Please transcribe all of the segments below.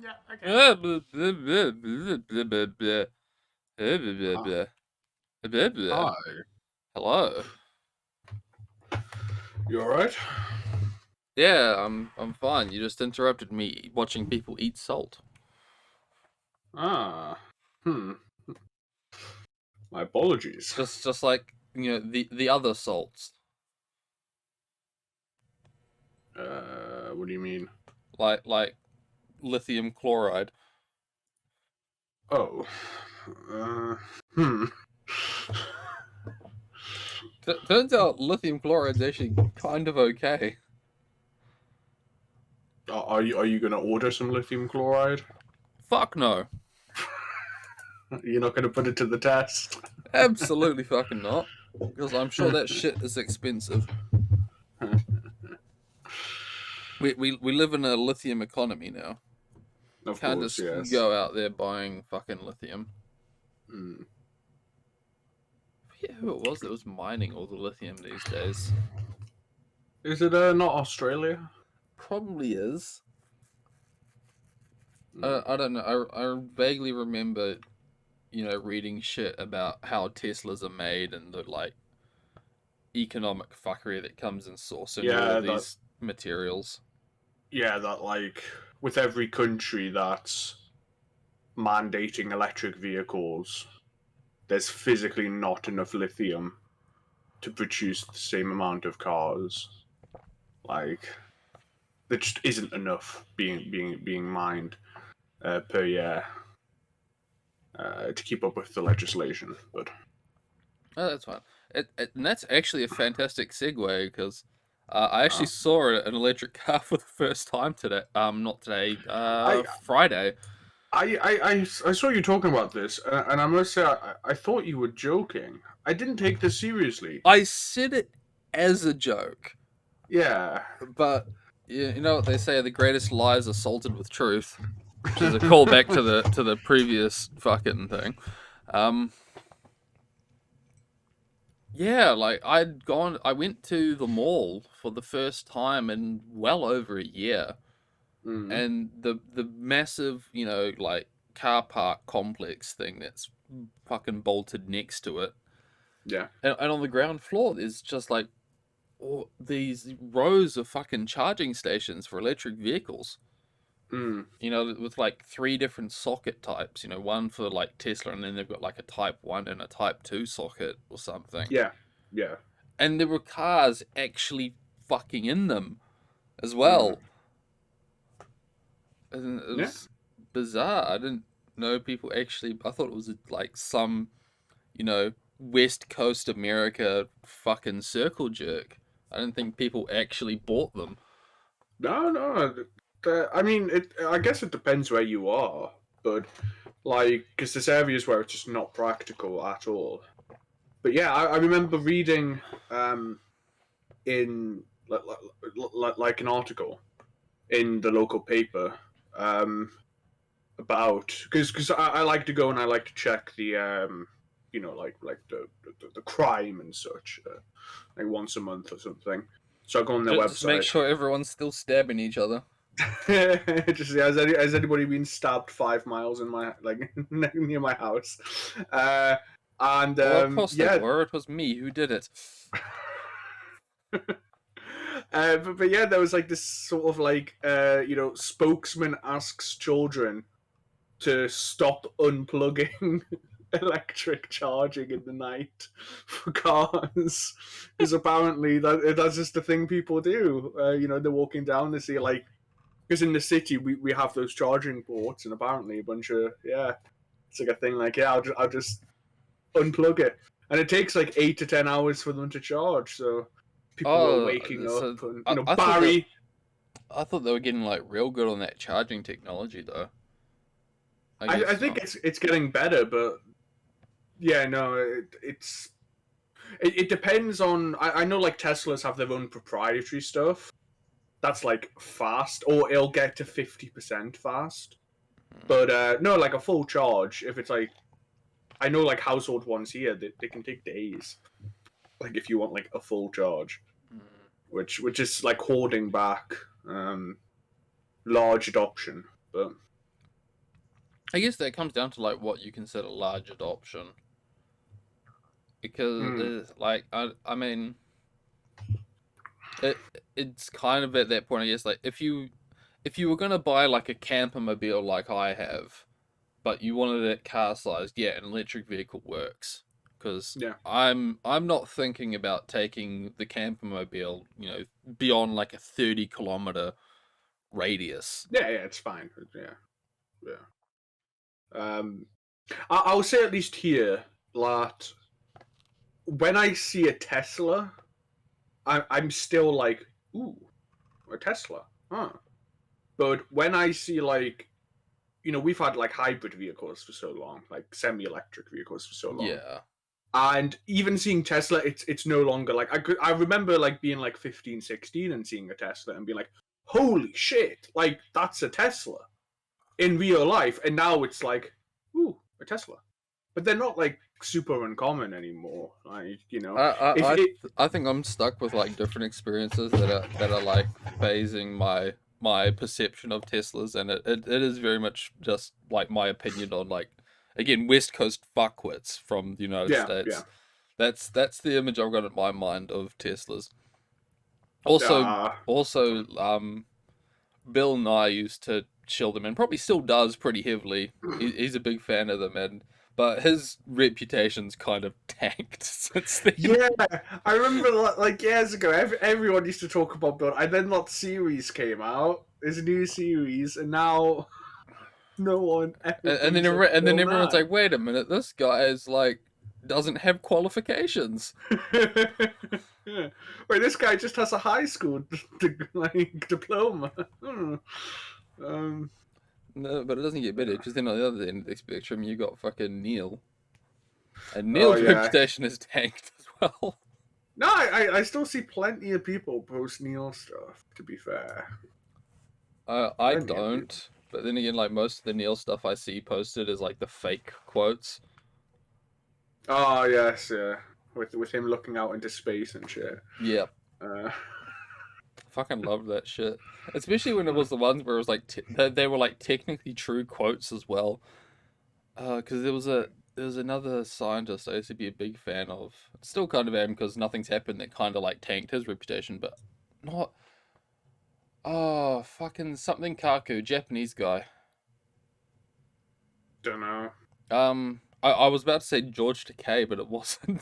Hi, Hello. you alright? Yeah, I'm fine. You just interrupted me watching people eat salt. Ah, hmm. My apologies. Just like, the other salts. What do you mean? Like lithium chloride. Oh, hmm. Turns out lithium chloride's actually kind of okay. Are you gonna order some lithium chloride? Fuck no. You're not gonna put it to the test? Absolutely fucking not. Because I'm sure that shit is expensive. We live in a lithium economy now. Of Can't course, just yes. go out there buying fucking lithium. Hmm. I forget who it was that was mining all the lithium these days. Is it not Australia? Probably is. Hmm. I don't know. I vaguely remember, reading shit about how Teslas are made and the like economic fuckery that comes in sourcing all Yeah, of that. these materials. Yeah, that like with every country that's mandating electric vehicles, there's physically not enough lithium to produce the same amount of cars. Like there just isn't enough being mined per year to keep up with the legislation. But Oh, that's fine. And that's actually a fantastic segue because I actually uh, saw an electric car for the first time today. Not today. I, Friday. I saw you talking about this, and I must say I thought you were joking. I didn't take this seriously. I said it as a joke, Yeah. but you know what they say: the greatest lies are salted with truth, which is a callback to the previous fucking thing. Um, yeah, like I went to the mall for the first time in well over a year, Mm, and the massive, like car park complex thing that's fucking bolted next to it, yeah. and on the ground floor there's just like all these rows of fucking charging stations for electric vehicles. Mm, With like three different socket types. One for like Tesla, and then they've got like a Type One and a Type Two socket or something. yeah. Yeah. And there were cars actually fucking in them as Mm, well. And it yeah. was bizarre. I didn't know people actually. I thought it was like some, West Coast America fucking circle jerk. I didn't think people actually bought them. No, no. I mean, I guess it depends where you are, but like, because there's areas where it's just not practical at all. But yeah, I remember reading um, in like an article in the local paper about because I like to go and I like to check the like the crime and such like once a month or something. So I go on their Just make website. sure everyone's still stabbing each other. Just has anybody been stabbed 5 miles in my like near my house? And Well, of course they yeah, were. It was me who did it. but yeah, there was like this sort of like spokesman asks children to stop unplugging electric charging in the night for cars because apparently that's just the thing people do. They're walking down, they see like because in the city we have those charging ports, and apparently a bunch of it's like a thing like I'll just unplug it, and it takes like 8 to 10 hours for them to charge. So people are Oh, waking so up, and I thought that Barry. I thought they were getting like real good on that charging technology, though. I I guess think not. it's getting better, but yeah, no, it depends on. I know like Teslas have their own proprietary stuff that's like fast, or it'll get to 50% fast. But no, like a full charge, if it's like I know like household ones here, they can take days. Like if you want like a full charge, Mm. which is like holding back large adoption. But I guess that comes down to like what you consider large adoption, because Mm. like I mean it it's kind of at that point I guess like if you were gonna buy like a camper mobile like I have, but you wanted it car sized, yeah, an electric vehicle works because Yeah. I'm not thinking about taking the camper mobile beyond like a 30 kilometer radius. Yeah, yeah, it's fine. Yeah, yeah. I'll say at least here that when I see a Tesla, I'm still like, ooh, a Tesla, huh? But when I see like, we've had like hybrid vehicles for so long, like semi-electric vehicles for so long, Yeah. and even seeing Tesla, it's no longer like I remember like being like 15, 16 and seeing a Tesla and being like, holy shit, like that's a Tesla in real life, and now it's like, ooh, a Tesla. But they're not like super uncommon anymore. Like if it, I think I'm stuck with like different experiences that are like phasing my perception of Teslas, and it is very much just like my opinion on like again West Coast fuckwits from the United yeah, yeah, States. That's the image I've got in my mind of Teslas. Also, uh, also, Bill Nye used to chill them and probably still does pretty heavily. He's a big fan of them, and but his reputation's kind of tanked since then. yeah. I remember like years ago, everyone used to talk about Bill, and then that series came out. There's a new series, and now no one ever brings up And then Bill everyone's Nye. like, wait a minute, this guy is like doesn't have qualifications. Wait, this guy just has a high school like diploma. Um, No, but it doesn't get better because then on the other end of the spectrum, you got fucking Neil, and oh Neil's yeah. reputation is tanked as well. No, I still see plenty of people post Neil stuff. To be fair, I plenty of people. don't, but then again, like most of the Neil stuff I see posted is like the fake quotes. Oh yes, yeah. With him looking out into space and shit. Yeah, Uh, fucking love that shit. Especially when it was the ones where it was like they were like technically true quotes as well. Because there was another scientist I used to be a big fan of. Still kind of am because nothing's happened that kind of like tanked his reputation, but not. Oh, fucking something Kaku, Japanese guy. don't know. I was about to say George Takei, but it wasn't.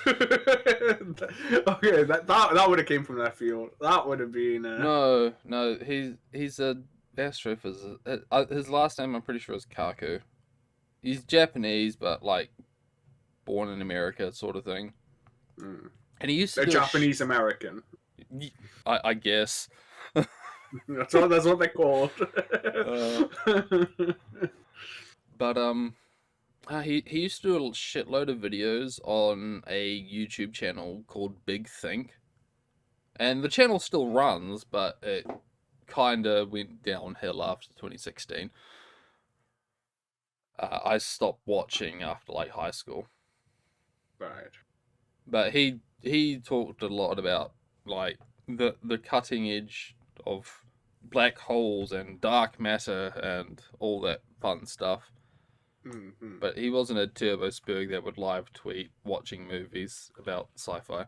Okay, that would have came from that field. That would have been. No, no, he's a astrophysicist. His last name I'm pretty sure is Kaku. He's Japanese, but like born in America, sort of thing. Mm. And he used to A do Japanese American. I guess. That's what they're called. But he used to do a shitload of videos on a YouTube channel called Big Think, and the channel still runs, but it kind of went downhill after 2016. I stopped watching after like high school. Right. But he talked a lot about like the cutting edge of black holes and dark matter and all that fun stuff. Mm-hmm. But he wasn't a Turbo Spurg that would live tweet watching movies about sci-fi.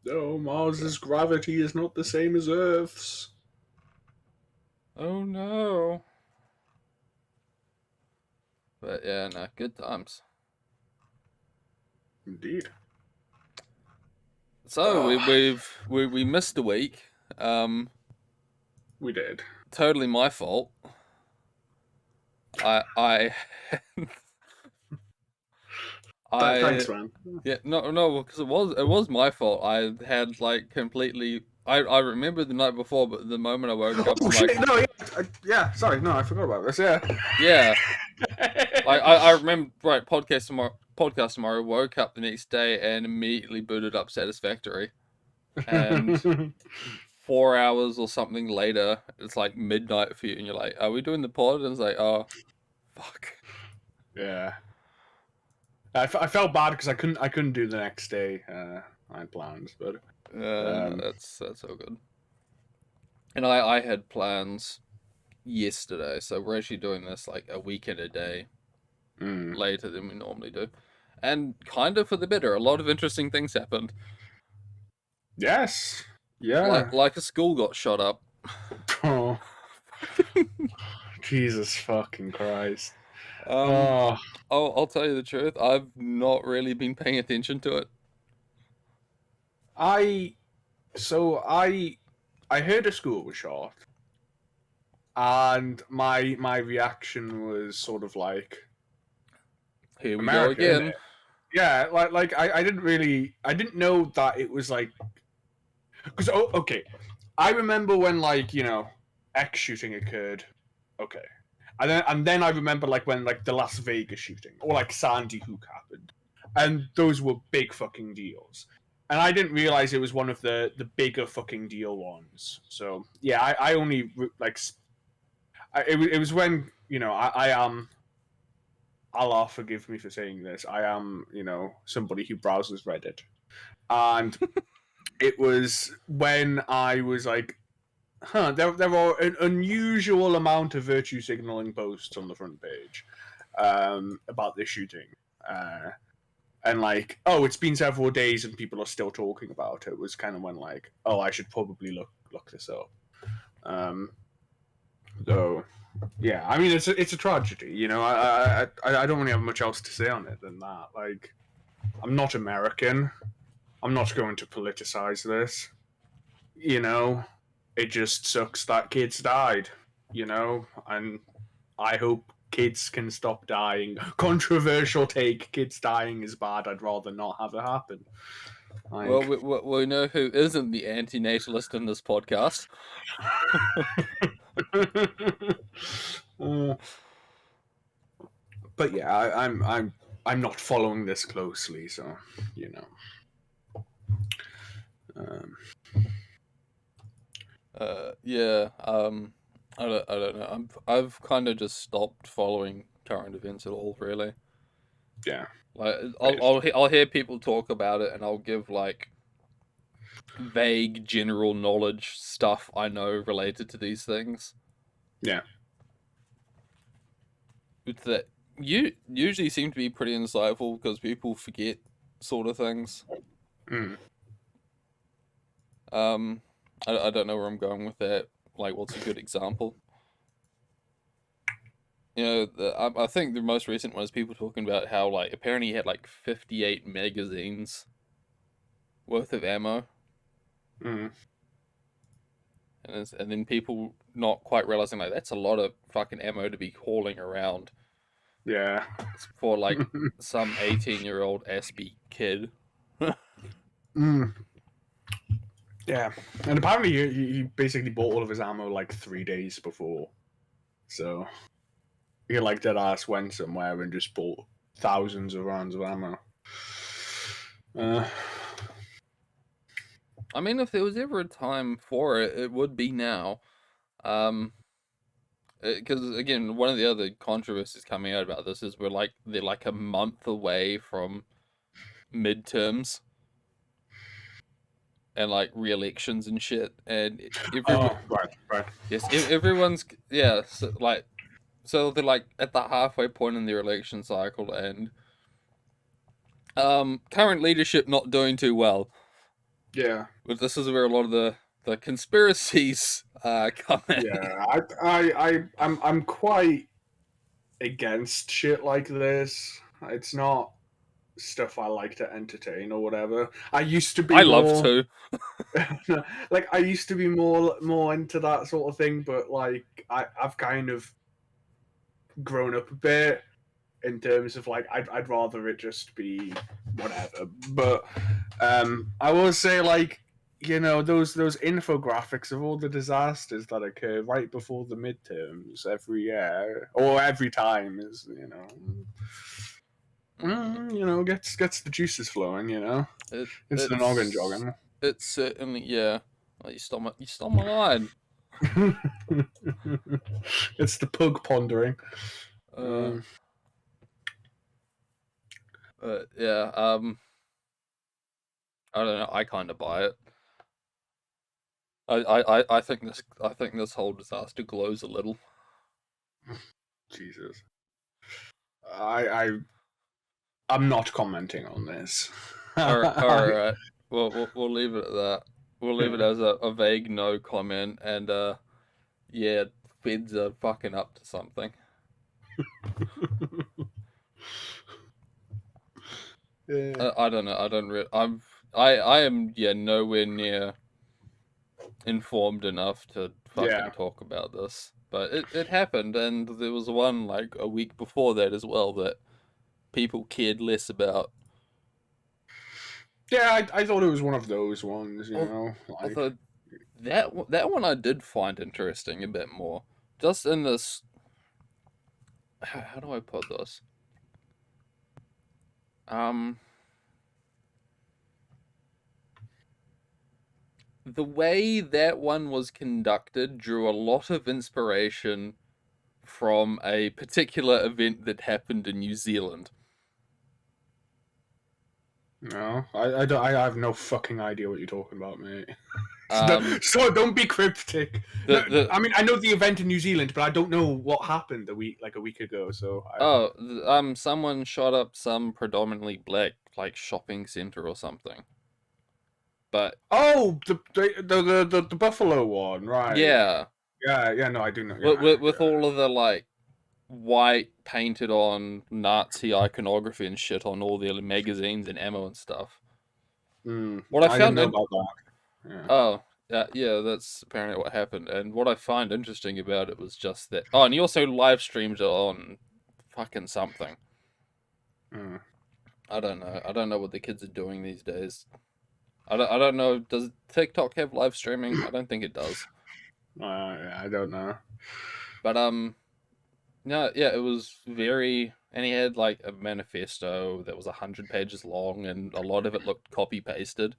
No, Mars's gravity is not the same as Earth's. Oh no. But yeah, no, good times. Indeed. So Oh, we missed a week. we did. Totally my fault. I I Thanks, man. yeah no because it was my fault. I had like completely I remember the night before, but the moment I woke up, Oh I'm like, shit! No, yeah, yeah. Sorry, no, I forgot about this. Yeah. yeah. I remember right podcast tomorrow. Woke up the next day and immediately booted up Satisfactory, and 4 hours or something later, it's like midnight for you, and you're like, "Are we doing the pod?" And it's like, "Oh, fuck." Yeah. I felt bad because I couldn't do the next day. I had plans, but No, that's all good. And I had plans yesterday, so we're actually doing this like a week and a day later than we normally do. And kind of for the better. A lot of interesting things happened. Yes. Yeah. Like a school got shot up. Oh, Jesus fucking Christ. Um, Oh, I'll tell you the truth. I've not really been paying attention to it. I heard a school was shot, and my reaction was sort of like, Here we go America, again. innit? Yeah, I didn't know that it was like, because okay, I remember when like X shooting occurred, okay, and then I remember like when like the Las Vegas shooting or like Sandy Hook happened, and those were big fucking deals, and I didn't realize it was one of the bigger fucking deal ones. So yeah, I only like it was when I am. Allah forgive me for saying this. I am, somebody who browses Reddit, and it was when I was like, there are an unusual amount of virtue signaling posts on the front page about this shooting. And like, oh, it's been several days and people are still talking about it. Was kind of when like, oh, I should probably look this up. So yeah, I mean, it's a tragedy. I don't really have much else to say on it than that. Like, I'm not American. I'm not going to politicize this. It just sucks that kids died. And I hope kids can stop dying. Controversial take: kids dying is bad. I'd rather not have it happen. Like, Well, we know who isn't the anti-natalist in this podcast. but yeah, I'm not following this closely, so you know. Yeah. I don't know. I've kind of just stopped following current events at all, really. Yeah. Like I'll hear people talk about it, and I'll give like vague general knowledge stuff I know related to these things. Yeah. That you usually seem to be pretty insightful because people forget sort of things. I don't know where I'm going with that. Like, what's a good example? I think the most recent one is people talking about how like apparently he had like 58 magazines worth of ammo, and then people not quite realizing like that's a lot of fucking ammo to be hauling around. Yeah. It's for like some 18-year-old SB kid. Yeah, and apparently he basically bought all of his ammo like 3 days before, so he like dead ass went somewhere and just bought thousands of rounds of ammo. I mean, if there was ever a time for it, it would be now. Because again, one of the other controversies coming out about this is they're like a month away from midterms and like re-elections and shit, and right. yes, everyone's so they're like at the halfway point in their election cycle, and current leadership not doing too well. Yeah. But this is where a lot of the conspiracies come in. Yeah, I'm quite against shit like this. It's not stuff I like to entertain or whatever. I used to be I more, love to. like I used to be more into that sort of thing, but like I've kind of grown up a bit in terms of like I'd rather it just be whatever. But I will say like those infographics of all the disasters that occur right before the midterms every year or every time is gets the juices flowing. It's the noggin jogging. It's certainly Oh, you stole my line. It's the pug pondering. Yeah, I don't know. I kind of buy it. I think this whole disaster glows a little. Jesus. I'm not commenting on this. All right. We'll leave it at that. We'll leave it Yeah. as a vague no comment, and yeah, feds are fucking up to something. Yeah. I don't know. I don't really. I am nowhere near informed enough to fucking Yeah. talk about this. But it happened, and there was one like a week before that as well that people cared less about. Yeah, I thought it was one of those ones, like Although that one I did find interesting a bit more. Just in this, how do I put this? Um, the way that one was conducted drew a lot of inspiration from a particular event that happened in New Zealand. no, I don't. I have no fucking idea what you're talking about, mate. Um, So don't be cryptic. No, the I mean, I know the event in New Zealand, but I don't know what happened a week ago. So someone shot up some predominantly black like shopping center or something. But the Buffalo one, right? yeah, Yeah. No, I do know. Yeah, with all of the like white painted on Nazi iconography and shit on all the magazines and ammo and stuff. What I I didn't found know in about that. Yeah. oh yeah, that's apparently what happened. And what I find interesting about it was just that. Oh, and he also live streamed it on fucking something. Mm. I don't know. I don't know what the kids are doing these days. I don't know. Does TikTok have live streaming? I don't think it does. I don't know. But no, yeah, it was very, and he had like a manifesto that was 100 pages long, and a lot of it looked copy pasted.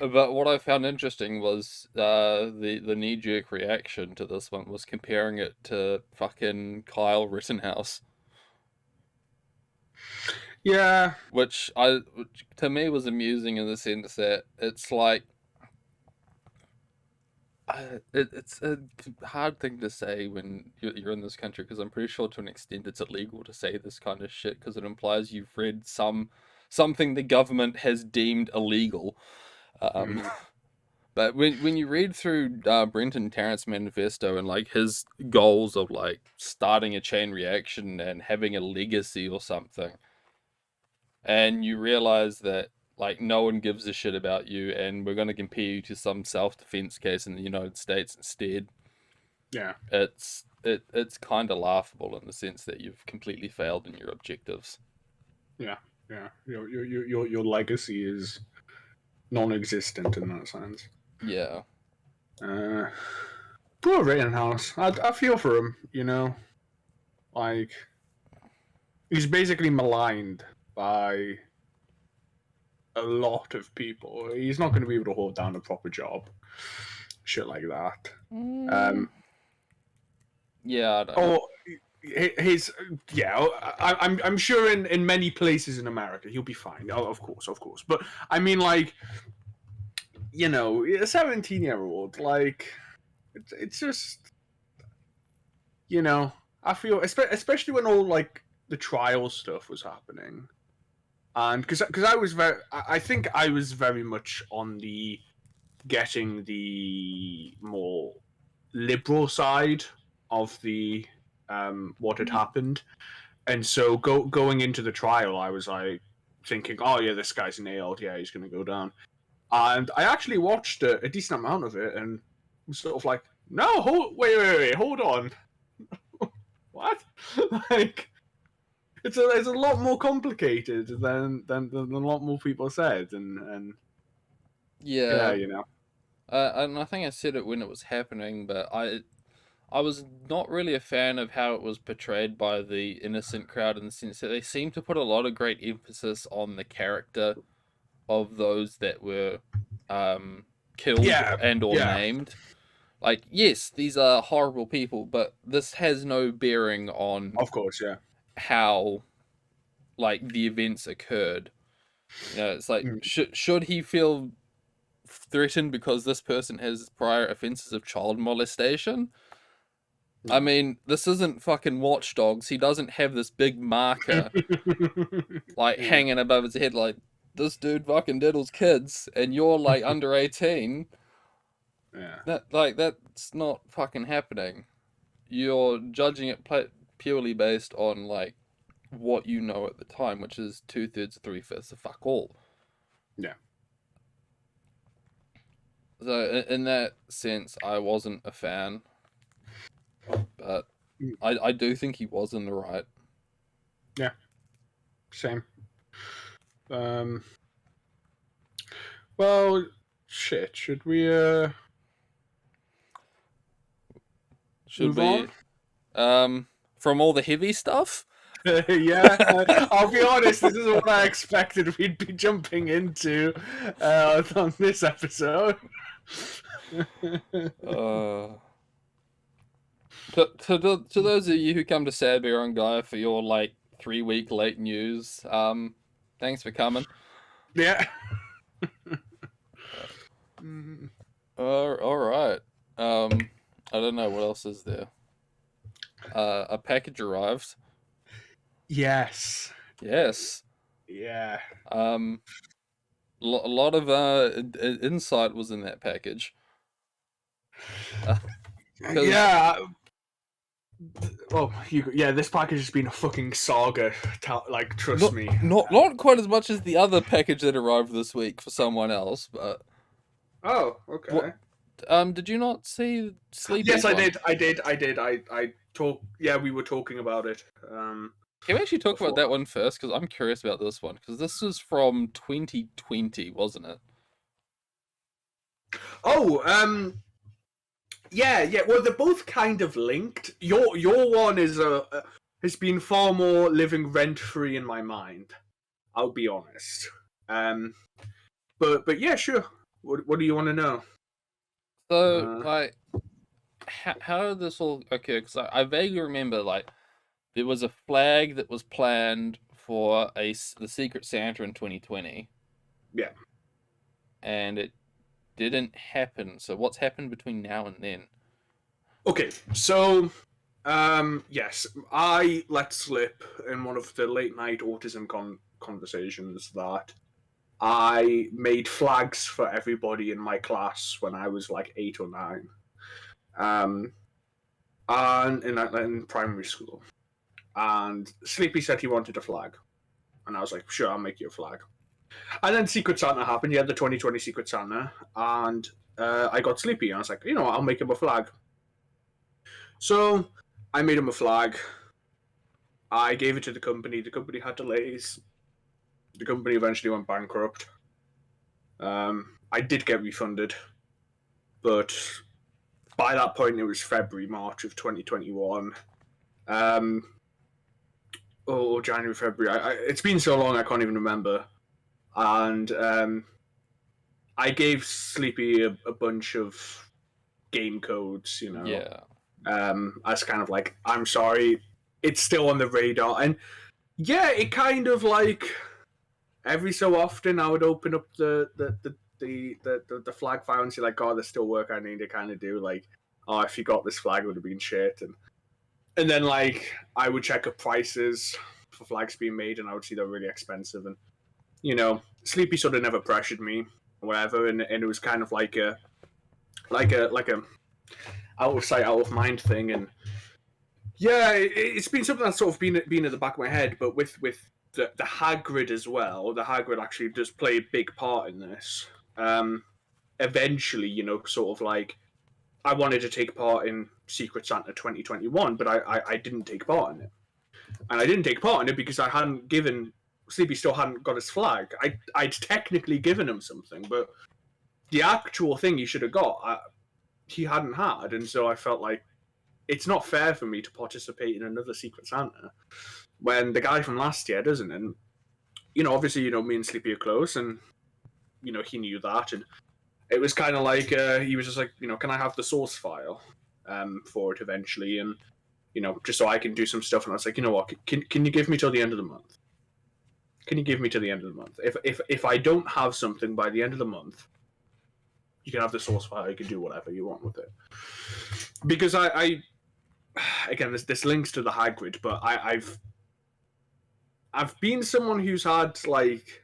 But what I found interesting was the knee jerk reaction to this one was comparing it to fucking Kyle Rittenhouse, Yeah. which to me was amusing in the sense that it's like it's a hard thing to say when you're in this country because I'm pretty sure to an extent it's illegal to say this kind of shit because it implies you've read something the government has deemed illegal. Mm. But when you read through Brenton Tarrant's manifesto and like his goals of like starting a chain reaction and having a legacy or something, and you realize that like no one gives a shit about you and we're going to compare you to some self-defense case in the United States instead, Yeah. it's kind of laughable in the sense that you've completely failed in your objectives. Yeah. Yeah. Your legacy is non-existent in that sense. Yeah. Poor Rittenhouse. I feel for him. Like he's basically maligned by a lot of people. He's not going to be able to hold down a proper job, shit like that. Yeah, I don't know. Or his I'm sure in many places in America he'll be fine. Oh, of course. But I mean, like, a 17-year-old, like, it's just, I feel, especially when all like the trial stuff was happening, and because I think I was very much on the getting the more liberal side of the what had happened, and so going into the trial, I was like thinking, oh yeah, this guy's nailed, yeah, he's gonna go down, and I actually watched a decent amount of it, and was sort of like, no, wait, hold on, what? Like, it's a lot more complicated than a lot more people said, and yeah, Yeah. And I think I said it when it was happening, but I was not really a fan of how it was portrayed by the innocent crowd in the sense that they seemed to put a lot of great emphasis on the character of those that were killed yeah, and or yeah, named. Like, yes, these are horrible people, but this has no bearing on of course, yeah. how like the events occurred. It's like Mm. should he feel threatened because this person has prior offenses of child molestation? I mean, this isn't fucking Watch Dogs. He doesn't have this big marker like Yeah. hanging above his head, like this dude fucking diddles kids, and you're like under 18. Yeah. That's not fucking happening. You're judging it purely based on like what you know at the time, which is 2/3, 3/5 of fuck all. Yeah. So in that sense, I wasn't a fan, but Mm. I do think he was in the right. Same. Well, shit. Should we Should move we? From all the heavy stuff. on? Yeah. I'll be honest. This is what I expected we'd be jumping into on this episode. To those of you who come to Sad Bear and Gaia for your like 3-week late news, thanks for coming. Yeah. All right. I don't know what else is there. A package arrived. Yes. Yes. Yeah. A lot of insight was in that package. Yeah. Oh, this package has been a fucking saga. Like, trust me. Not quite as much as the other package that arrived this week for someone else, but. Oh, okay. Did you not see Sleepy? Yes, I did. I talk. Yeah, we were talking about it. Can we actually talk about that one first? Because I'm curious about this one. Because this was from 2020, wasn't it? Oh, yeah. Well, they're both kind of linked. Your one is has been far more living rent free in my mind. I'll be honest. But yeah, sure. What do you want to know? So, like, how did this all occur? Because I vaguely remember, like, there was a flag that was planned for the Secret Santa in 2020. Yeah. And it didn't happen. So what's happened between now and then? Okay, so, yes, I let slip in one of the late night autism conversations that I made flags for everybody in my class when I was like 8 or 9, and in primary school. And Sleepy said he wanted a flag, and I was like, sure, I'll make you a flag. And then Secret Santa happened. You had the 2020 Secret Santa, and I got Sleepy, and I was like, you know what, I'll make him a flag. So I made him a flag. I gave it to the company. The company had delays. The company eventually went bankrupt. I did get refunded, but by that point it was February, March of 2021. Or January, February. It's been so long I can't even remember. And I gave Sleepy a bunch of game codes, you know. Yeah. As kind of like, I'm sorry, it's still on the radar. And yeah, it kind of like every so often I would open up the flag file and see like, oh, there's still work I need to kind of do. Like, oh, if you got this flag, it would have been shit. And then like I would check up prices for flags being made, and I would see they're really expensive. And you know, Sleepy sort of never pressured me or whatever, and it was kind of like a out of sight, out of mind thing. And yeah, it's been something that's sort of been at the back of my head. But with the Hagrid as well, the Hagrid actually does play a big part in this. Eventually, you know, sort of like I wanted to take part in Secret Santa 2021, but I didn't take part in it. And I didn't take part in it because I hadn't given Sleepy still hadn't got his flag. I'd technically given him something, but the actual thing he should have got, he hadn't had. And so I felt like it's not fair for me to participate in another Secret Santa when the guy from last year doesn't. And, you know, obviously, you know, me and Sleepy are close, and, you know, he knew that. And it was kind of like, he was just like, you know, can I have the source file for it eventually? And, you know, just so I can do some stuff. And I was like, you know what, can you give me till the end of the month? Can you give me to the end of the month? If I don't have something by the end of the month, you can have the source file. You can do whatever you want with it. Because I again, this links to the Hagrid, but I've been someone who's had like,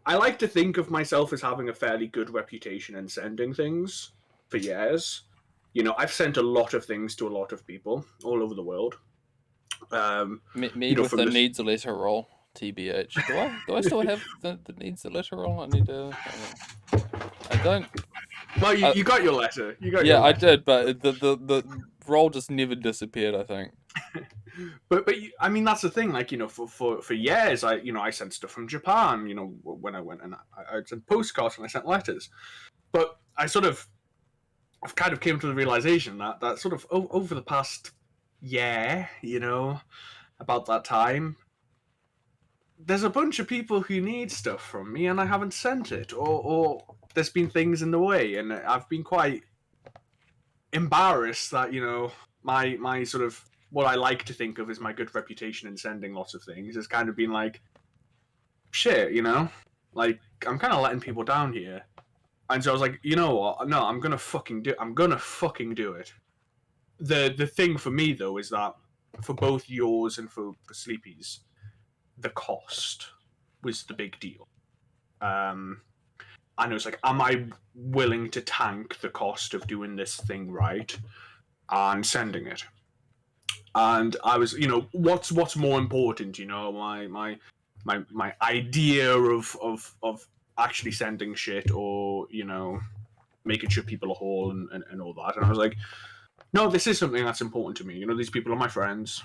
I like to think of myself as having a fairly good reputation in sending things for years. You know, I've sent a lot of things to a lot of people all over the world. Me You know, with from the this. needs a letter roll, TBH. Do I still have the needs a letter roll? I need to. I don't. Well, I, you got your letter. You got your yeah, I letter. did, but the roll just never disappeared. I think. But I mean, that's the thing. Like, you know, for years, I sent stuff from Japan. You know, when I went and I sent postcards and I sent letters. But I've kind of came to the realization that sort of over the past year, you know, about that time, there's a bunch of people who need stuff from me and I haven't sent it, or there's been things in the way, and I've been quite embarrassed that, you know, my sort of what I like to think of as my good reputation in sending lots of things has kind of been like, shit, you know, like I'm kind of letting people down here. And so I was like, you know what? No, I'm gonna fucking do. I'm gonna fucking do it. The thing for me though is that for both yours and for Sleepy's, the cost was the big deal. Um, and it was like, am I willing to tank the cost of doing this thing right and sending it? And I was, you know, what's more important, you know, my idea of actually sending shit, or you know, making sure people are whole and all that. And I was like, no, this is something that's important to me. You know, these people are my friends.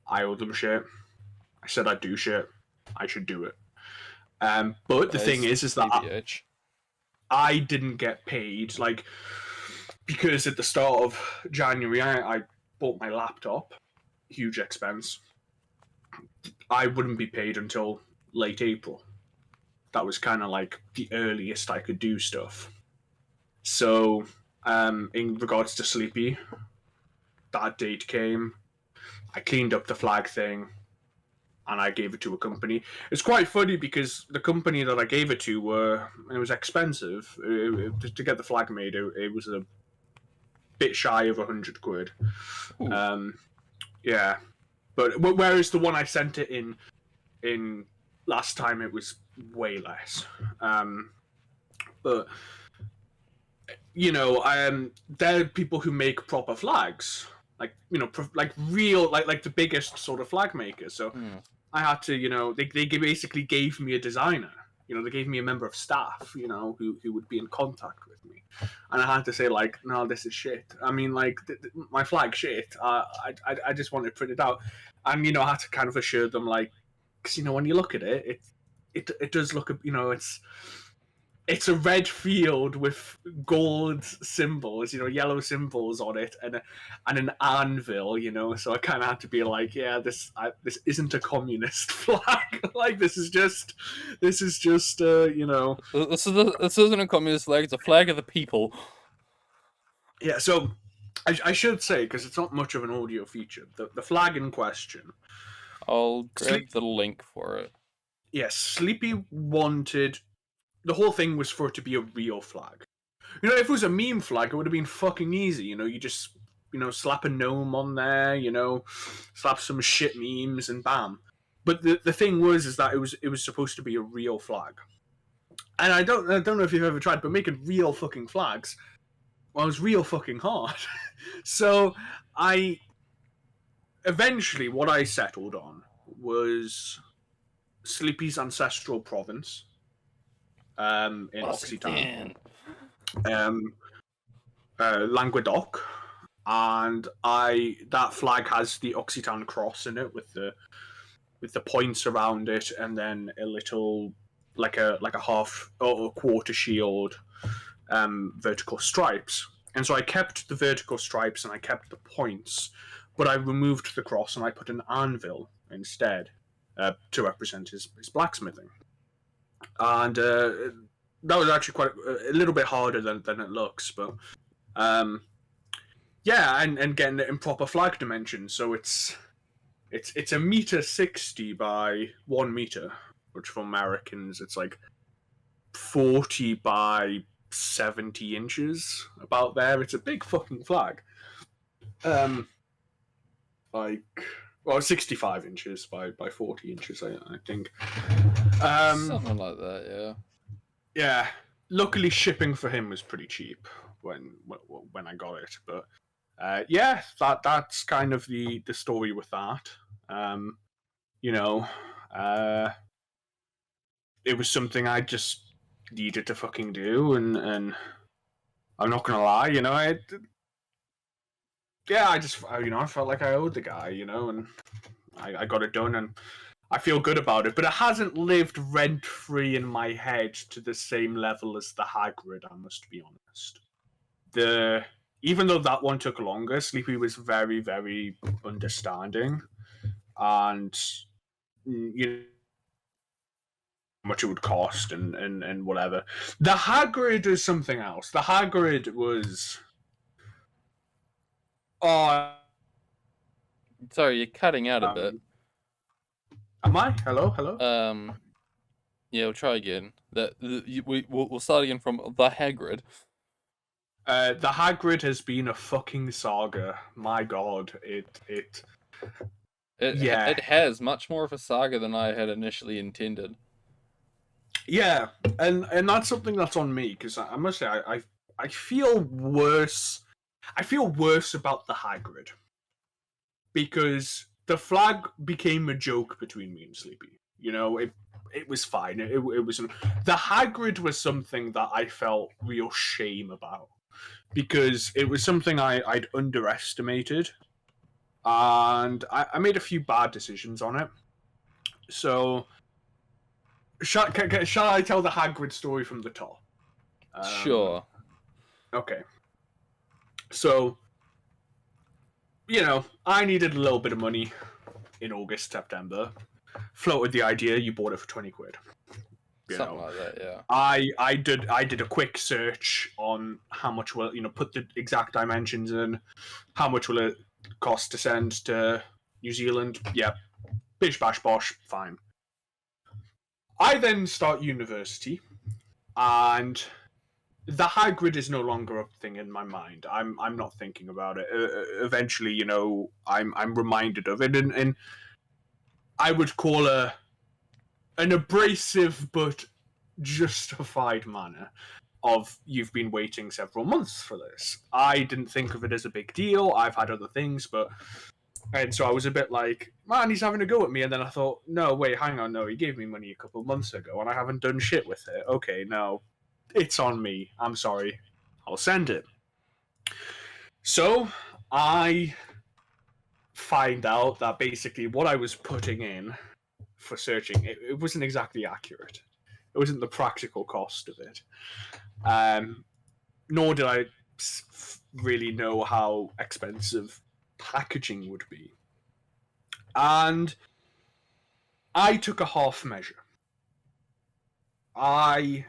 I owe them shit. I said I'd do shit. I should do it. But the thing is that TBH. I didn't get paid, like, because at the start of January, I bought my laptop, huge expense. I wouldn't be paid until late April. That was kind of like the earliest I could do stuff. So, in regards to Sleepy, that date came. I cleaned up the flag thing, and I gave it to a company. It's quite funny because the company that I gave it to it was expensive. To get the flag made, it was a bit shy of £100. Yeah, but whereas the one I sent it in last time, it was way less. But you know, there are people who make proper flags, like, you know, like real, like the biggest sort of flag makers. So I had to, you know, they basically gave me a designer. You know, they gave me a member of staff, you know, who would be in contact with me, and I had to say like, no, this is shit. I mean, like my flag shit. I just want it printed out, and you know, I had to kind of assure them like, because you know, when you look at it, it does look, you know, it's a red field with gold symbols, you know, yellow symbols on it, and an anvil, you know. So I kind of had to be like, yeah, this isn't a communist flag. Like this is just you know. This isn't a communist flag. It's a flag of the people. Yeah. So I should say, because it's not much of an audio feature, the flag in question. I'll grab the link for it. Yes, Sleepy wanted. The whole thing was for it to be a real flag. You know, if it was a meme flag, it would have been fucking easy. You know, you just, you know, slap a gnome on there, you know, slap some shit memes, and bam. But the thing was is that it was supposed to be a real flag. And I don't know if you've ever tried, but making real fucking flags, well, it was real fucking hard. So I eventually what I settled on was Sleepy's ancestral province, in Occitan, Languedoc, and that flag has the Occitan cross in it with the points around it, and then a little like a half or a quarter shield, vertical stripes. And so I kept the vertical stripes and I kept the points, but I removed the cross and I put an anvil instead, to represent his blacksmithing. And that was actually quite a little bit harder than it looks, but yeah, and getting it in proper flag dimensions. So it's a meter 60 by 1 meter, which for Americans it's like 40 by 70 inches, about there. It's a big fucking flag. Um, like, well, 65 inches by 40 inches, I think. Something like that, yeah. Yeah. Luckily, shipping for him was pretty cheap when I got it. But yeah, that's kind of the story with that. Um, you know, uh, it was something I just needed to fucking do, and I'm not gonna lie, yeah, I just I felt like I owed the guy, and I got it done, and I feel good about it. But it hasn't lived rent free in my head to the same level as the Hagrid. I must be honest. The Even though that one took longer, Sleepy was very, very understanding, and you know how much it would cost and whatever. The Hagrid is something else. The Hagrid was oh Sorry, you're cutting out a bit. am I? Hello? Yeah, we'll try again. We'll start again from the Hagrid. The Hagrid has been a fucking saga. My god, yeah. It has much more of a saga than I had initially intended. Yeah, and that's something that's on me because I must say I feel worse. I feel worse about the Hagrid because the flag became a joke between me and Sleepy. It was fine. It was the Hagrid was something that I felt real shame about because it was something I'd underestimated, and I made a few bad decisions on it. So, shall I tell the Hagrid story from the top? Sure. Okay. So, I needed a little bit of money in August, September. Floated the idea, you bought it for 20 quid. Something like that, yeah. I did a quick search on how much will put the exact dimensions in, how much will it cost to send to New Zealand. Yeah, bish bash bosh, fine. I then start university, and the Hagrid is no longer a thing in my mind. I'm not thinking about it. Eventually, I'm reminded of it, and I would call an abrasive but justified manner of you've been waiting several months for this. I didn't think of it as a big deal. I've had other things, and so I was a bit like, man, he's having a go at me. And then I thought, no, wait, hang on, no, he gave me money a couple of months ago, and I haven't done shit with it. Okay, no, it's on me. I'm sorry. I'll send it. So I find out that basically what I was putting in for searching, it wasn't exactly accurate. It wasn't the practical cost of it. Nor did I really know how expensive packaging would be. And I took a half measure. I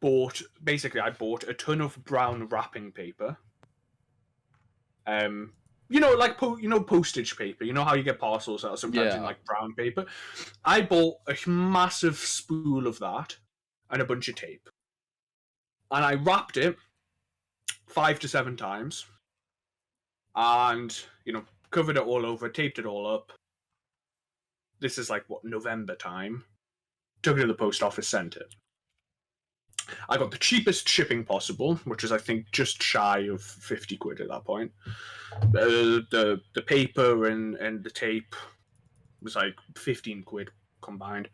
bought a ton of brown wrapping paper. Like postage paper. You know how you get parcels out sometimes in like brown paper. I bought a massive spool of that and a bunch of tape, and I wrapped it 5 to 7 times, and covered it all over, taped it all up. This is like November time. Took it to the post office, sent it. I got the cheapest shipping possible, which is I think just shy of 50 quid at that point. The paper and the tape was like 15 quid combined.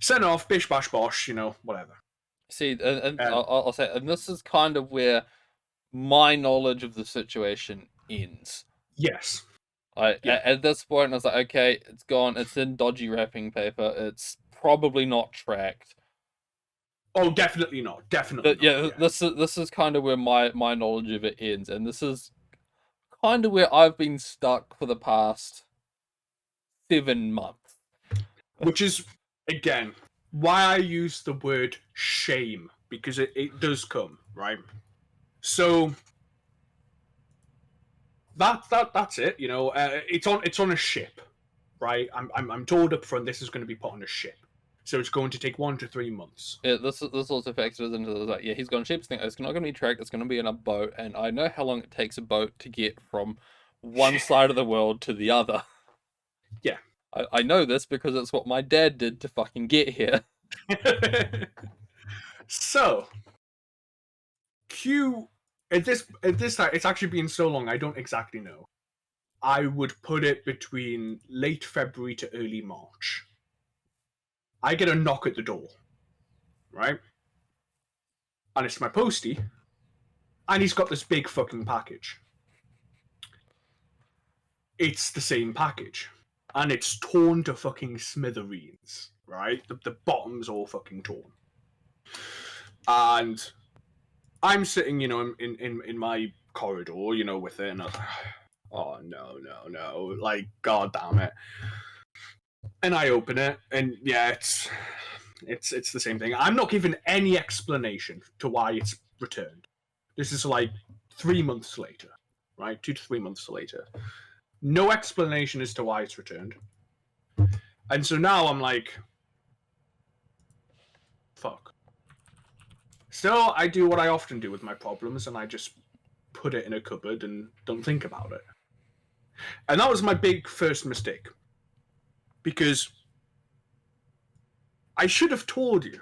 Sent off, bish bash bosh, whatever. See, and I'll say, and this is kind of where my knowledge of the situation ends. Yes. At this point, I was like, okay, it's gone. It's in dodgy wrapping paper. It's probably not tracked. Oh, definitely not. Definitely not. Yeah, this is kind of where my knowledge of it ends, and this is kind of where I've been stuck for the past 7 months. Which is, again, why I use the word shame, because it does come, right? So that's it. It's on a ship, right? I'm told up front this is going to be put on a ship. So it's going to take 1 to 3 months. Yeah, this also factors into the, like, yeah, he's gone cheapest thing. It's not going to be tracked. It's going to be in a boat, and I know how long it takes a boat to get from one side of the world to the other. Yeah. I know this because it's what my dad did to fucking get here. So, at this time, it's actually been so long, I don't exactly know. I would put it between late February to early March. I get a knock at the door, right? And it's my postie, and he's got this big fucking package. It's the same package, and it's torn to fucking smithereens, right? The bottom's all fucking torn. And I'm sitting, you know, in my corridor, you know, with it, and I was like, oh, no, like, god damn it. And I open it, and yeah, it's the same thing. I'm not given any explanation to why it's returned. This is like 3 months later, right? 2 to 3 months later. No explanation as to why it's returned. And so now I'm like, fuck. So I do what I often do with my problems, and I just put it in a cupboard and don't think about it. And that was my big first mistake. Because I should have told you.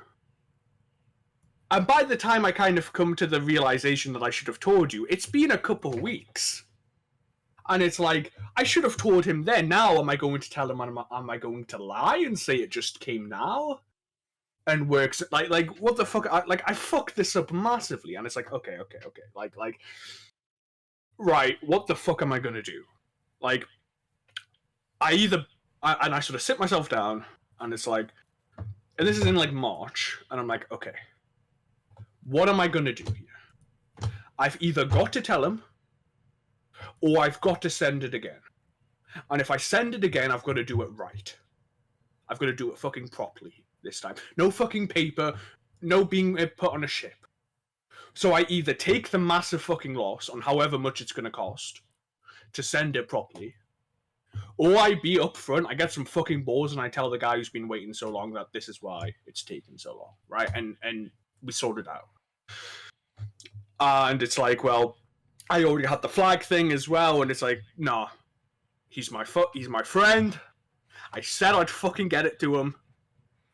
And by the time I kind of come to the realization that I should have told you, it's been a couple of weeks. And it's like, I should have told him then. Now, am I going to tell him, am I going to lie and say it just came now? And works, like what the fuck? I fucked this up massively. And it's like, okay. Like, right, what the fuck am I going to do? Like, I sort of sit myself down, and it's like, and this is in like March, and I'm like, okay, what am I going to do here? I've either got to tell him, or I've got to send it again. And if I send it again, I've got to do it right. I've got to do it fucking properly this time. No fucking paper, no being put on a ship. So I either take the massive fucking loss on however much it's going to cost to send it properly, or I be upfront, I get some fucking balls, and I tell the guy who's been waiting so long that this is why it's taken so long, right? And we sort it out. And it's like, well, I already had the flag thing as well, and it's like, nah, he's my friend. I said I'd fucking get it to him.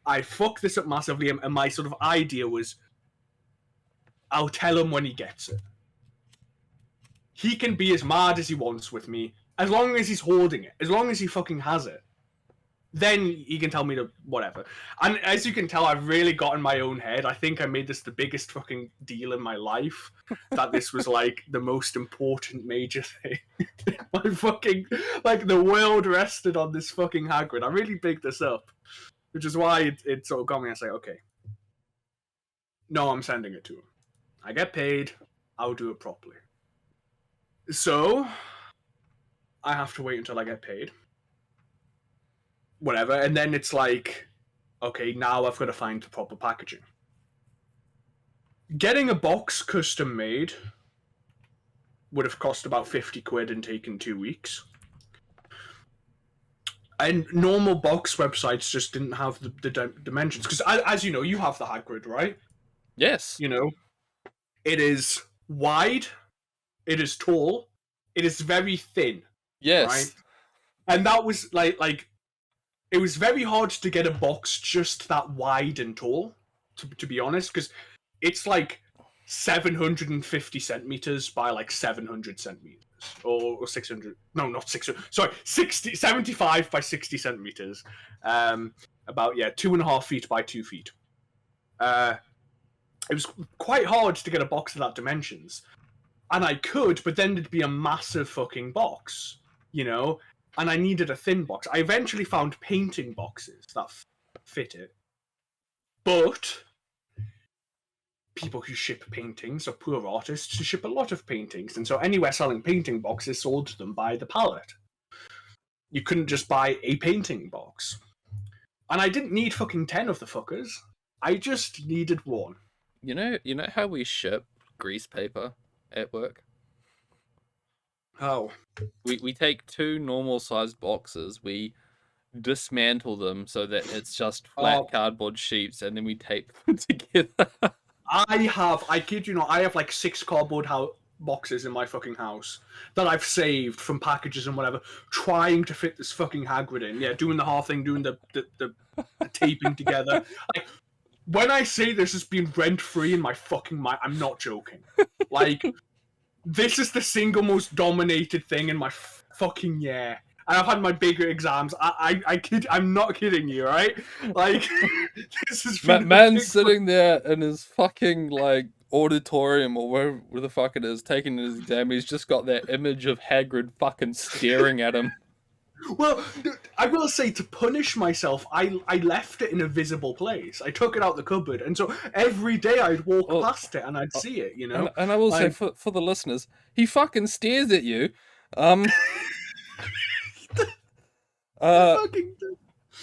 I fucked this up massively, and my sort of idea was, I'll tell him when he gets it. He can be as mad as he wants with me, as long as he's holding it, as long as he fucking has it. Then he can tell me to whatever. And as you can tell, I've really got in my own head. I think I made this the biggest fucking deal in my life. That this was like the most important major thing. My fucking, like, the world rested on this fucking Hagrid. I really bigged this up. Which is why it sort of got me. I say, okay, no, I'm sending it to him. I get paid. I'll do it properly. So I have to wait until I get paid. Whatever, and then it's like, okay, now I've got to find the proper packaging. Getting a box custom made would have cost about 50 quid and taken 2 weeks. And normal box websites just didn't have the dimensions. Because as you know, you have the Hagrid, right? Yes. You know, it is wide, it is tall, it is very thin. Yes. Right? And that was like it was very hard to get a box just that wide and tall, to be honest, because it's like 750 centimeters by like 700 centimeters. Or 600. No, not 600. Sorry, 75 by 60 centimeters. About, 2.5 feet by 2 feet. It was quite hard to get a box of that dimensions. And I could, but then it'd be a massive fucking box, you know? And I needed a thin box. I eventually found painting boxes that fit it. But people who ship paintings are poor artists who ship a lot of paintings. And so anywhere selling painting boxes sold them by the pallet. You couldn't just buy a painting box. And I didn't need fucking 10 of the fuckers. I just needed one. You know how we ship grease paper at work? Oh. We take 2 normal sized boxes, we dismantle them so that it's just flat Oh. cardboard sheets, and then we tape them together. I kid you not, I have like 6 cardboard boxes in my fucking house that I've saved from packages and whatever, trying to fit this fucking Hagrid in. Yeah, doing the half thing, doing the taping together. Like, when I say this has been rent free in my fucking mind, I'm not joking. Like, this is the single most dominated thing in my fucking year. And I've had my bigger exams. I'm not kidding you, right? Like, this has been Man's sitting there in his fucking like auditorium or where the fuck it is, taking his exam. He's just got that image of Hagrid fucking staring at him. Well, I will say, to punish myself, I left it in a visible place. I took it out the cupboard, and so every day I'd walk past it and I'd see it, you know? And I will say, for the listeners, he fucking stares at you.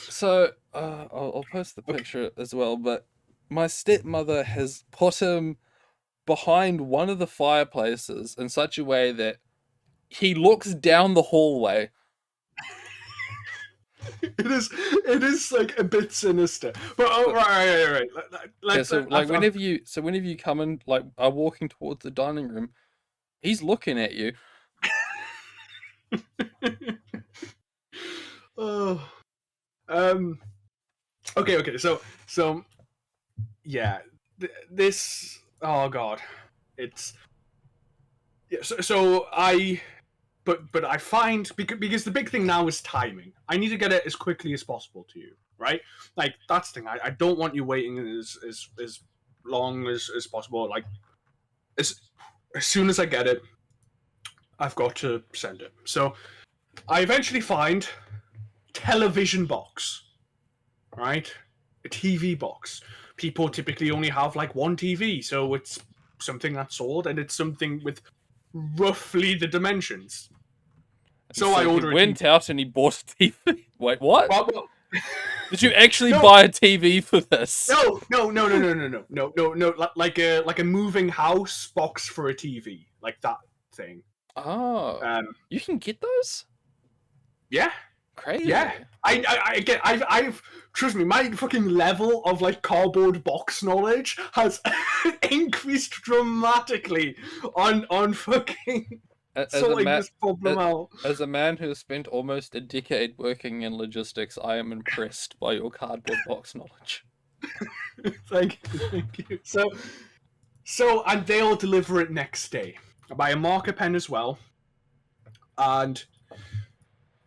So, I'll post the picture as well, but my stepmother has put him behind one of the fireplaces in such a way that he looks down the hallway. It is like a bit sinister, but right. Whenever you come in, like, are walking towards the dining room, he's looking at you. Oh, okay. So, yeah, this. Oh God, it's. Yeah. So I. But I find, because the big thing now is timing. I need to get it as quickly as possible to you, right? Like, that's the thing. I don't want you waiting as long as possible. Like, as soon as I get it, I've got to send it. So I eventually find television box, right? A TV box. People typically only have like one TV, so it's something that's sold, and it's something with roughly the dimensions. So I ordered. He went out and he bought a TV. Wait, what? Well, did you actually buy a TV for this? No. Like a moving house box for a TV, like that thing. Oh, you can get those? Yeah. Crazy. Yeah. I've trust me, my fucking level of like cardboard box knowledge has increased dramatically on fucking sorting this problem out. As a man who has spent almost a decade working in logistics, I am impressed by your cardboard box knowledge. Thank you. So and they'll deliver it next day. I buy a marker pen as well, and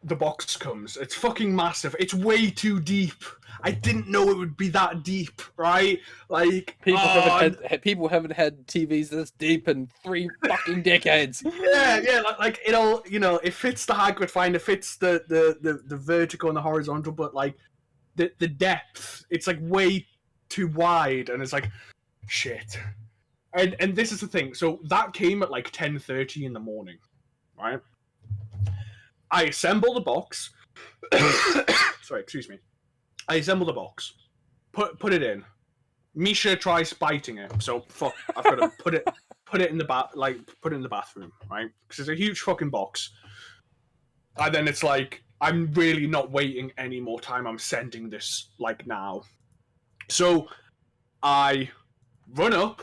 the box comes. It's fucking massive. It's way too deep. I didn't know it would be that deep, right? Like, people haven't had TVs this deep in 3 fucking decades. Yeah, like it'll, it fits the Hagrid fine, it fits the vertical and the horizontal, but like the depth, it's like way too wide, and it's like shit. And this is the thing. So that came at like 10:30 in the morning, right? I assemble the box. Sorry, excuse me. I assemble the box, put it in. Misha tries biting it, so fuck. I've got to put it in the bathroom, right? Because it's a huge fucking box. And then it's like, I'm really not waiting any more time. I'm sending this like now. So I run up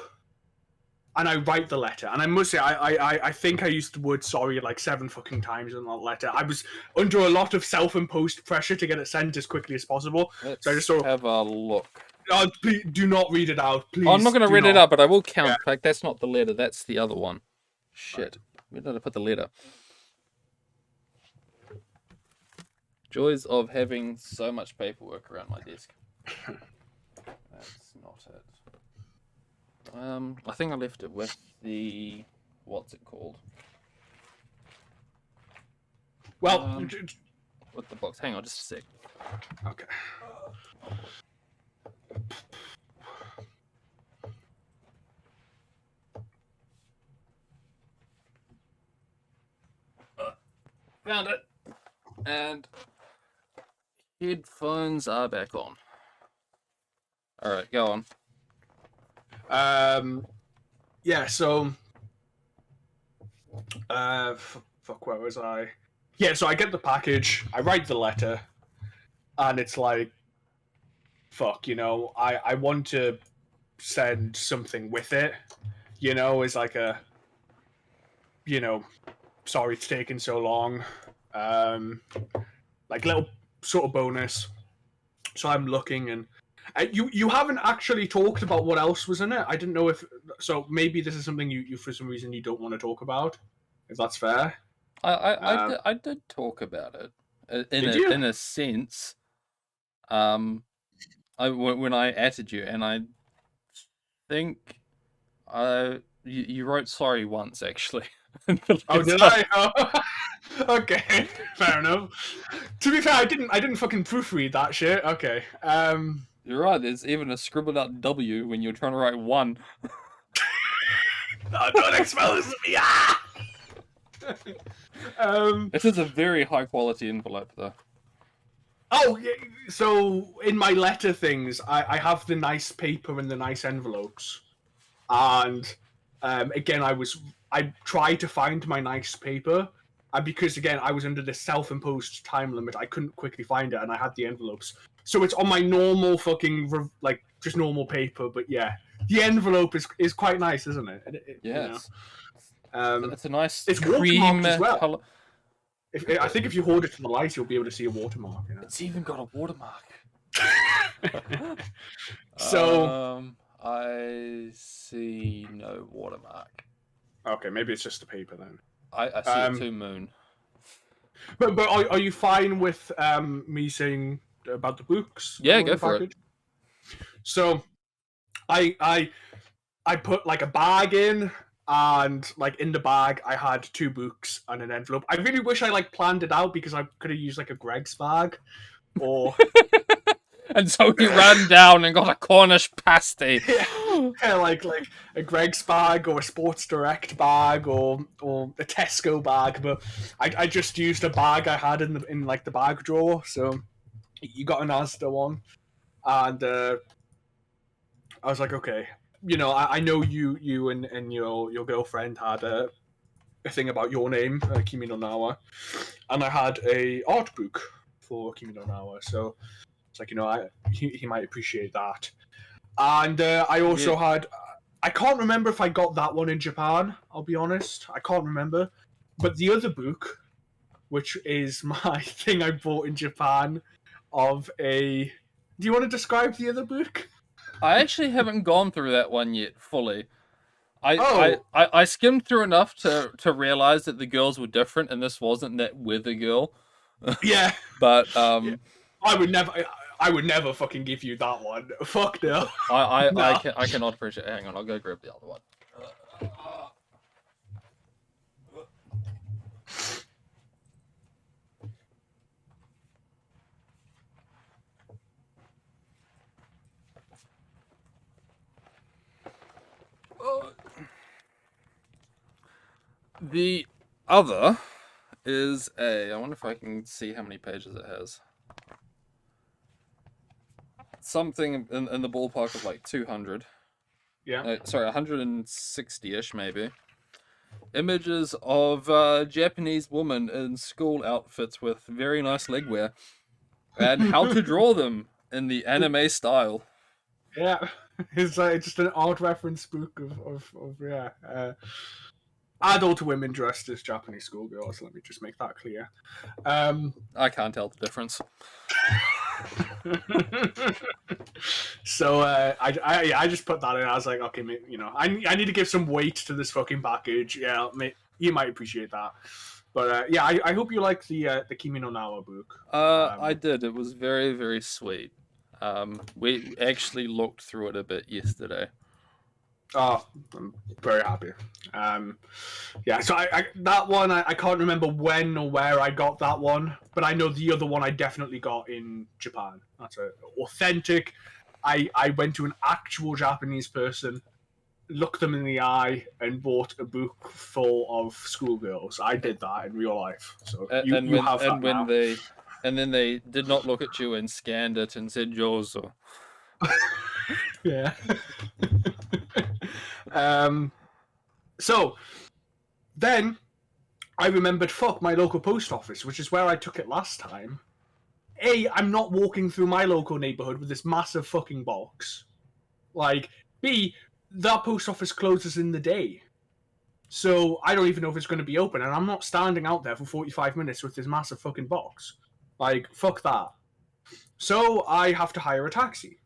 and I write the letter. And I must say, I think I used the word sorry like 7 fucking times in that letter. I was under a lot of self-imposed pressure to get it sent as quickly as possible. Let's so I just sort of have a look. Please, do not read it out, please. I'm not going to read it out, but I will count. Yeah. Like, that's not the letter, that's the other one. Shit. Where did I put the letter? Joys of having so much paperwork around my desk. That's not it. I think I left it with the... What's it called? Well... with the box. Hang on, just a sec. Okay. Found it. And headphones are back on. Alright, go on. Yeah, so fuck, where was I? Yeah, so I get the package, I write the letter, and it's like, fuck, I want to send something with it, as like a, you know, sorry it's taken so long, like little sort of bonus. So I'm looking, and you haven't actually talked about what else was in it. I didn't know if so. Maybe this is something you for some reason you don't want to talk about. If that's fair. I did talk about it Did you? in a sense. Um, when I added you, and I think you wrote sorry once actually. Oh, did I? Oh. Okay, fair enough. To be fair, I didn't fucking proofread that shit. Okay. You're right. There's even a scribbled out W when you're trying to write one. Oh, don't expose me. Ah! This is a very high quality envelope, though. Oh, yeah, so in my letter things, I have the nice paper and the nice envelopes, and again, I tried to find my nice paper, and because again I was under this self-imposed time limit, I couldn't quickly find it, and I had the envelopes, so it's on my normal fucking like just normal paper, but yeah, the envelope is quite nice, isn't it? Yes. It's a nice It's cream watermarked as well. color. I think if you hold it to the light, you'll be able to see a watermark. It's even got a watermark. So I see no watermark. okay, maybe it's just the paper then. I see a 2 moon. But are you fine with me saying about the books? Yeah, go for it. So I put like a bag in, and like in the bag I had 2 books and an envelope. I really wish I like planned it out because I could have used like a Greg's bag or And so he ran down and got a Cornish pasty. yeah, like a Greg's bag or a Sports Direct bag or a Tesco bag, but I just used a bag I had in like the bag drawer. So you got an Asda one, and I was like, okay, I know you and your girlfriend had a thing about your name, Kimi no Nawa, and I had a art book for Kimi no Nawa, so it's like he might appreciate that. And I also had. I can't remember if I got that one in Japan. I'll be honest, I can't remember. But the other book, which is my thing I bought in Japan, of a. Do you want to describe the other book? I actually haven't gone through that one yet fully. I skimmed through enough to realize that the girls were different, and this wasn't that weather girl. Yeah, but yeah. I would never fucking give you that one. Fuck no. I cannot appreciate. Hang on, I'll go grab the other one. The other is I wonder if I can see how many pages it has. Something in the ballpark of like 200. Yeah. Sorry, 160-ish maybe. Images of a Japanese woman in school outfits with very nice legwear. And how to draw them in the anime style. Yeah. It's like just an odd reference book of adult women dressed as Japanese schoolgirls. Let me just make that clear. I can't tell the difference. So I just put that in. I was like, okay, I need to give some weight to this fucking package. Yeah, you might appreciate that. But yeah, I hope you like the Kimi no Nawa book. I did. It was very, very sweet. We actually looked through it a bit yesterday. Oh, I'm very happy. Yeah, so I that one I can't remember when or where I got that one, but I know the other one I definitely got in Japan. That's authentic. I went to an actual Japanese person, looked them in the eye, and bought a book full of schoolgirls. I did that in real life. So you have that now. And then they did not look at you and scanned it and said Jozo. Yeah. So then I remembered, fuck, my local post office, which is where I took it last time. A, I'm not walking through my local neighborhood with this massive fucking box. Like, B, that post office closes in the day. So I don't even know if it's going to be open, and I'm not standing out there for 45 minutes with this massive fucking box. Like, fuck that. So I have to hire a taxi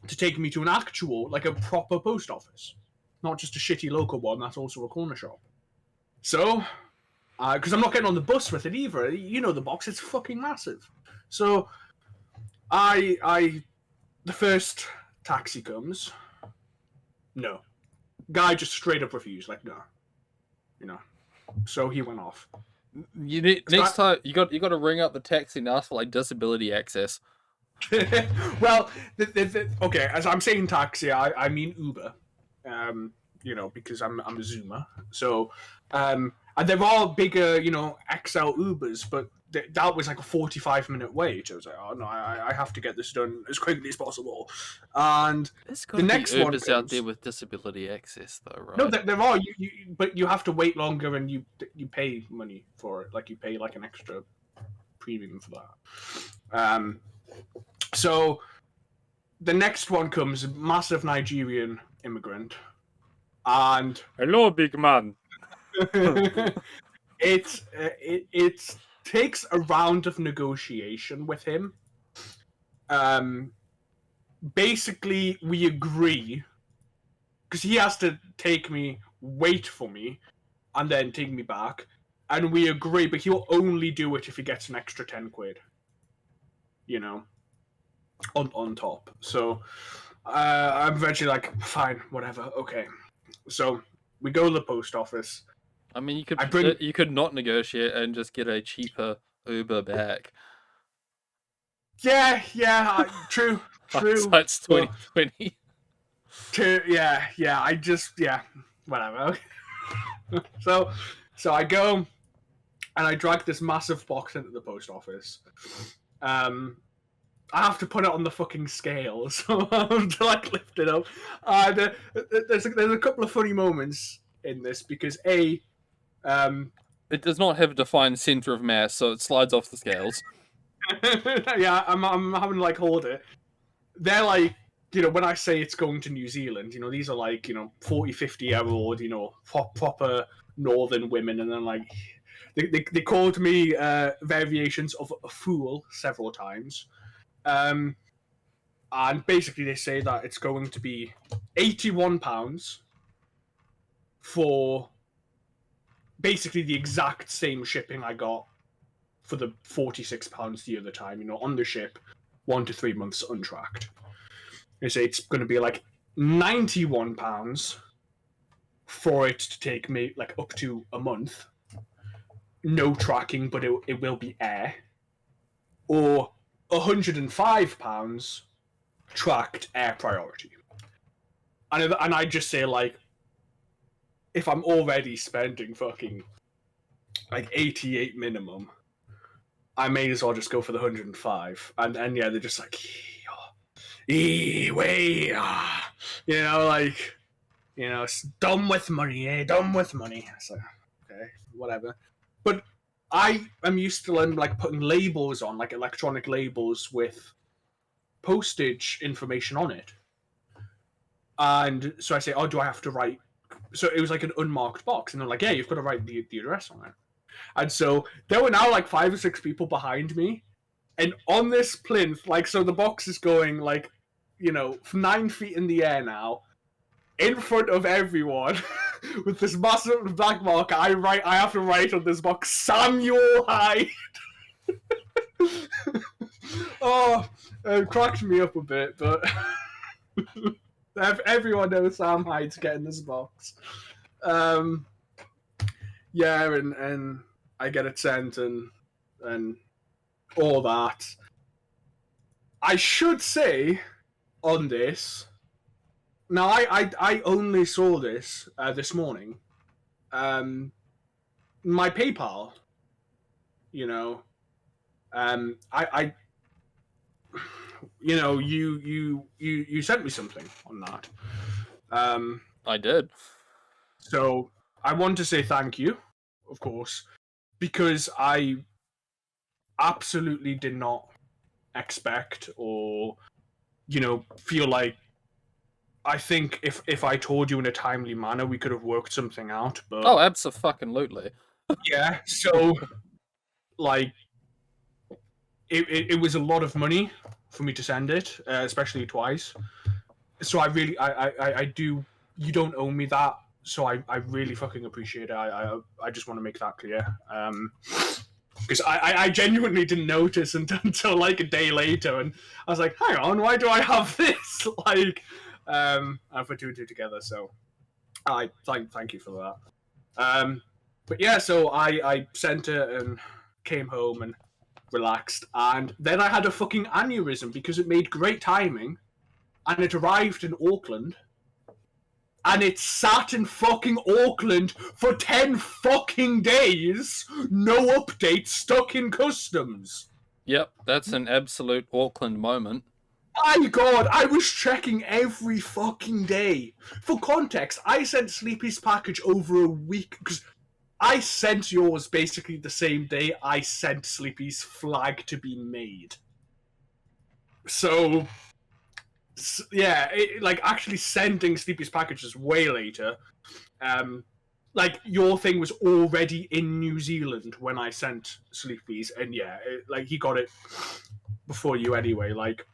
to take me to an actual, like a proper post office. Not just a shitty local one that's also a corner shop. So, because I'm not getting on the bus with it either. You know the box, it's fucking massive. So, the first taxi comes. No. Guy just straight up refused, like, no. You know. So he went off. You need, next time you got to ring up the taxi and ask for like disability access. Well, okay, as I'm saying taxi, I mean Uber. You know, because I'm a Zoomer. So, and there are bigger, you know, XL Ubers, but that was like a 45-minute wait. I was like, oh no, I have to get this done as quickly as possible. And the next one Ubers out there with disability access, though, right? No, there are. But you have to wait longer, and you pay money for it. Like you pay like an extra premium for that. So the next one comes a massive Nigerian immigrant, and hello, big man. it takes a round of negotiation with him. Basically, we agree because he has to take me, wait for me, and then take me back, and we agree. But he'll only do it if he gets an extra 10 quid. You know, on top. So I'm eventually like, fine, whatever, okay. So we go to the post office. I mean, you could not negotiate and just get a cheaper Uber back. Yeah, true. That's 2020. Whatever. So I go and I drag this massive box into the post office. I have to put it on the fucking scale, so I have to like lift it up. There's a couple of funny moments in this because it does not have a defined center of mass, so it slides off the scales. Yeah, I'm having to like hold it. They're like, you know, when I say it's going to New Zealand, you know, these are like, you know, 40, 50-year-old, you know, proper northern women, and then like they called me variations of a fool several times. And basically they say that it's going to be £81 for basically the exact same shipping I got for the £46 the other time, you know, on the ship, 1 to 3 months untracked. They say it's going to be like £91 for it to take me like up to a month. No tracking, but it will be air. Or £105 tracked air priority. And I just say, like, if I'm already spending fucking like 88 minimum, I may as well just go for the 105. And yeah, they're just like, you know, like, you know, it's dumb with money, dumb with money. So, okay, whatever. But I am used to like putting labels on, like electronic labels with postage information on it. And so I say, oh, do I have to write? So it was like an unmarked box. And they're like, yeah, you've got to write the address on it. And so there were now like 5 or 6 people behind me. And on this plinth, like, so the box is going like, you know, 9 feet in the air now, in front of everyone, with this massive black mark. I have to write on this box, Samuel Hyde. Oh, it cracked me up a bit, but everyone knows Sam Hyde's getting this box. Yeah, and I get it sent and all that. I should say on this. Now I only saw this this morning. My PayPal, you know, I you know, you sent me something on that. I did. So I want to say thank you, of course, because I absolutely did not expect or, feel like, I think if I told you in a timely manner, we could have worked something out. But Oh, abso-fucking-lutely. yeah, so like it was a lot of money for me to send it, especially twice. So I really, I do. You don't owe me that, so I really fucking appreciate it. I just want to make that clear. Because I genuinely didn't notice until like a day later, and I was like, hang on, why do I have this? Like, and for two and two together. So I thank you for that. But yeah, so I sent it and came home and relaxed, and then I had a fucking aneurysm because it made great timing, and it arrived in Auckland, and it sat in fucking Auckland for 10 fucking days, no update, stuck in customs. Yep, that's an absolute Auckland moment. My god, I was checking every fucking day. For context, I sent Sleepy's package over a week, because I sent yours basically the same day I sent Sleepy's flag to be made. So, yeah, like actually sending Sleepy's packages way later. Like your thing was already in New Zealand when I sent Sleepy's, and yeah, like he got it before you anyway. Like,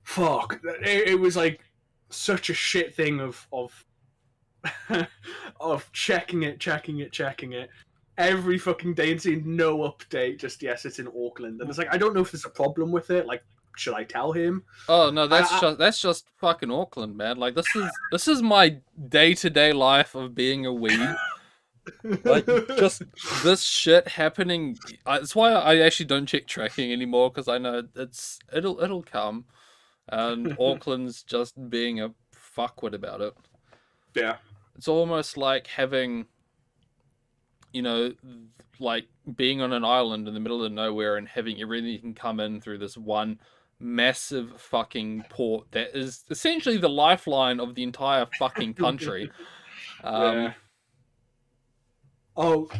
fuck, it was like such a shit thing of of checking it every fucking day and seeing no update. Just yes, it's in Auckland, and it's like I don't know if there's a problem with it. Like, should I tell him? Oh no, that's just fucking Auckland, man. Like this is my day-to-day life of being a weed. Like just this shit happening. That's why I actually don't check tracking anymore, because I know it'll come, and Auckland's just being a fuckwit about it. Yeah. It's almost like having, like being on an island in the middle of nowhere and having everything come in through this one massive fucking port that is essentially the lifeline of the entire fucking country. Yeah. Oh,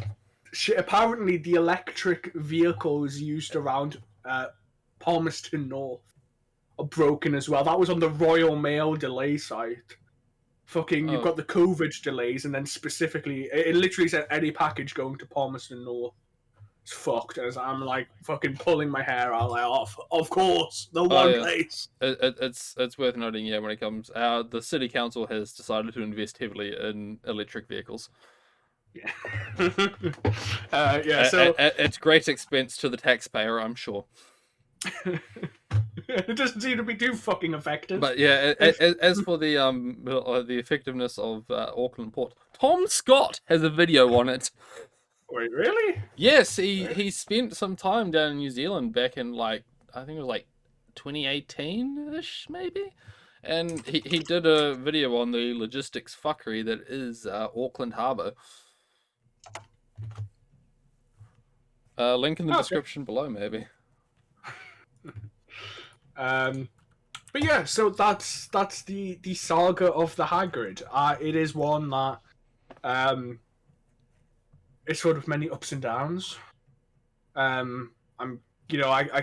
shit. Apparently, the electric vehicles used around Palmerston North are broken as well. That was on the Royal Mail delay site. Fucking, you've got the COVID delays, and then specifically, it literally said any package going to Palmerston North is fucked. As I'm like fucking pulling my hair out, like, oh, of course, the one place. It's worth noting, yeah, when it comes, the city council has decided to invest heavily in electric vehicles. Yeah. Yeah. So at great expense to the taxpayer, I'm sure. It doesn't seem to be too fucking effective. But yeah, as for the effectiveness of Auckland Port, Tom Scott has a video on it. Wait, really? Yes, he spent some time down in New Zealand back in like I think it was like 2018-ish maybe, and he did a video on the logistics fuckery that is Auckland Harbour. Link in the description below, maybe. But yeah, so that's the saga of the Hagrid. It is one that it's sort of many ups and downs. I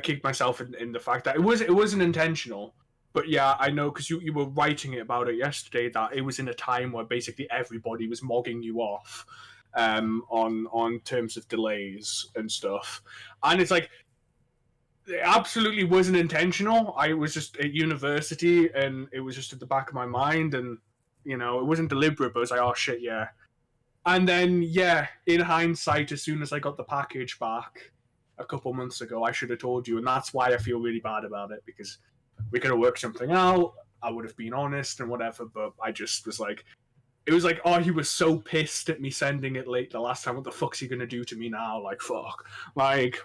kicked myself in the fact that it wasn't intentional. But yeah, I know because you were writing about it yesterday that it was in a time where basically everybody was mogging you off on terms of delays and stuff. And it's like, it absolutely wasn't intentional. I was just at university and it was just at the back of my mind, and it wasn't deliberate, but I was like, oh shit, yeah. And then, yeah, in hindsight, as soon as I got the package back a couple months ago, I should have told you, and that's why I feel really bad about it, because we could have worked something out. I would have been honest and whatever, but I just was like, it was like, oh, he was so pissed at me sending it late the last time. What the fuck's he gonna do to me now? Like, fuck. Like,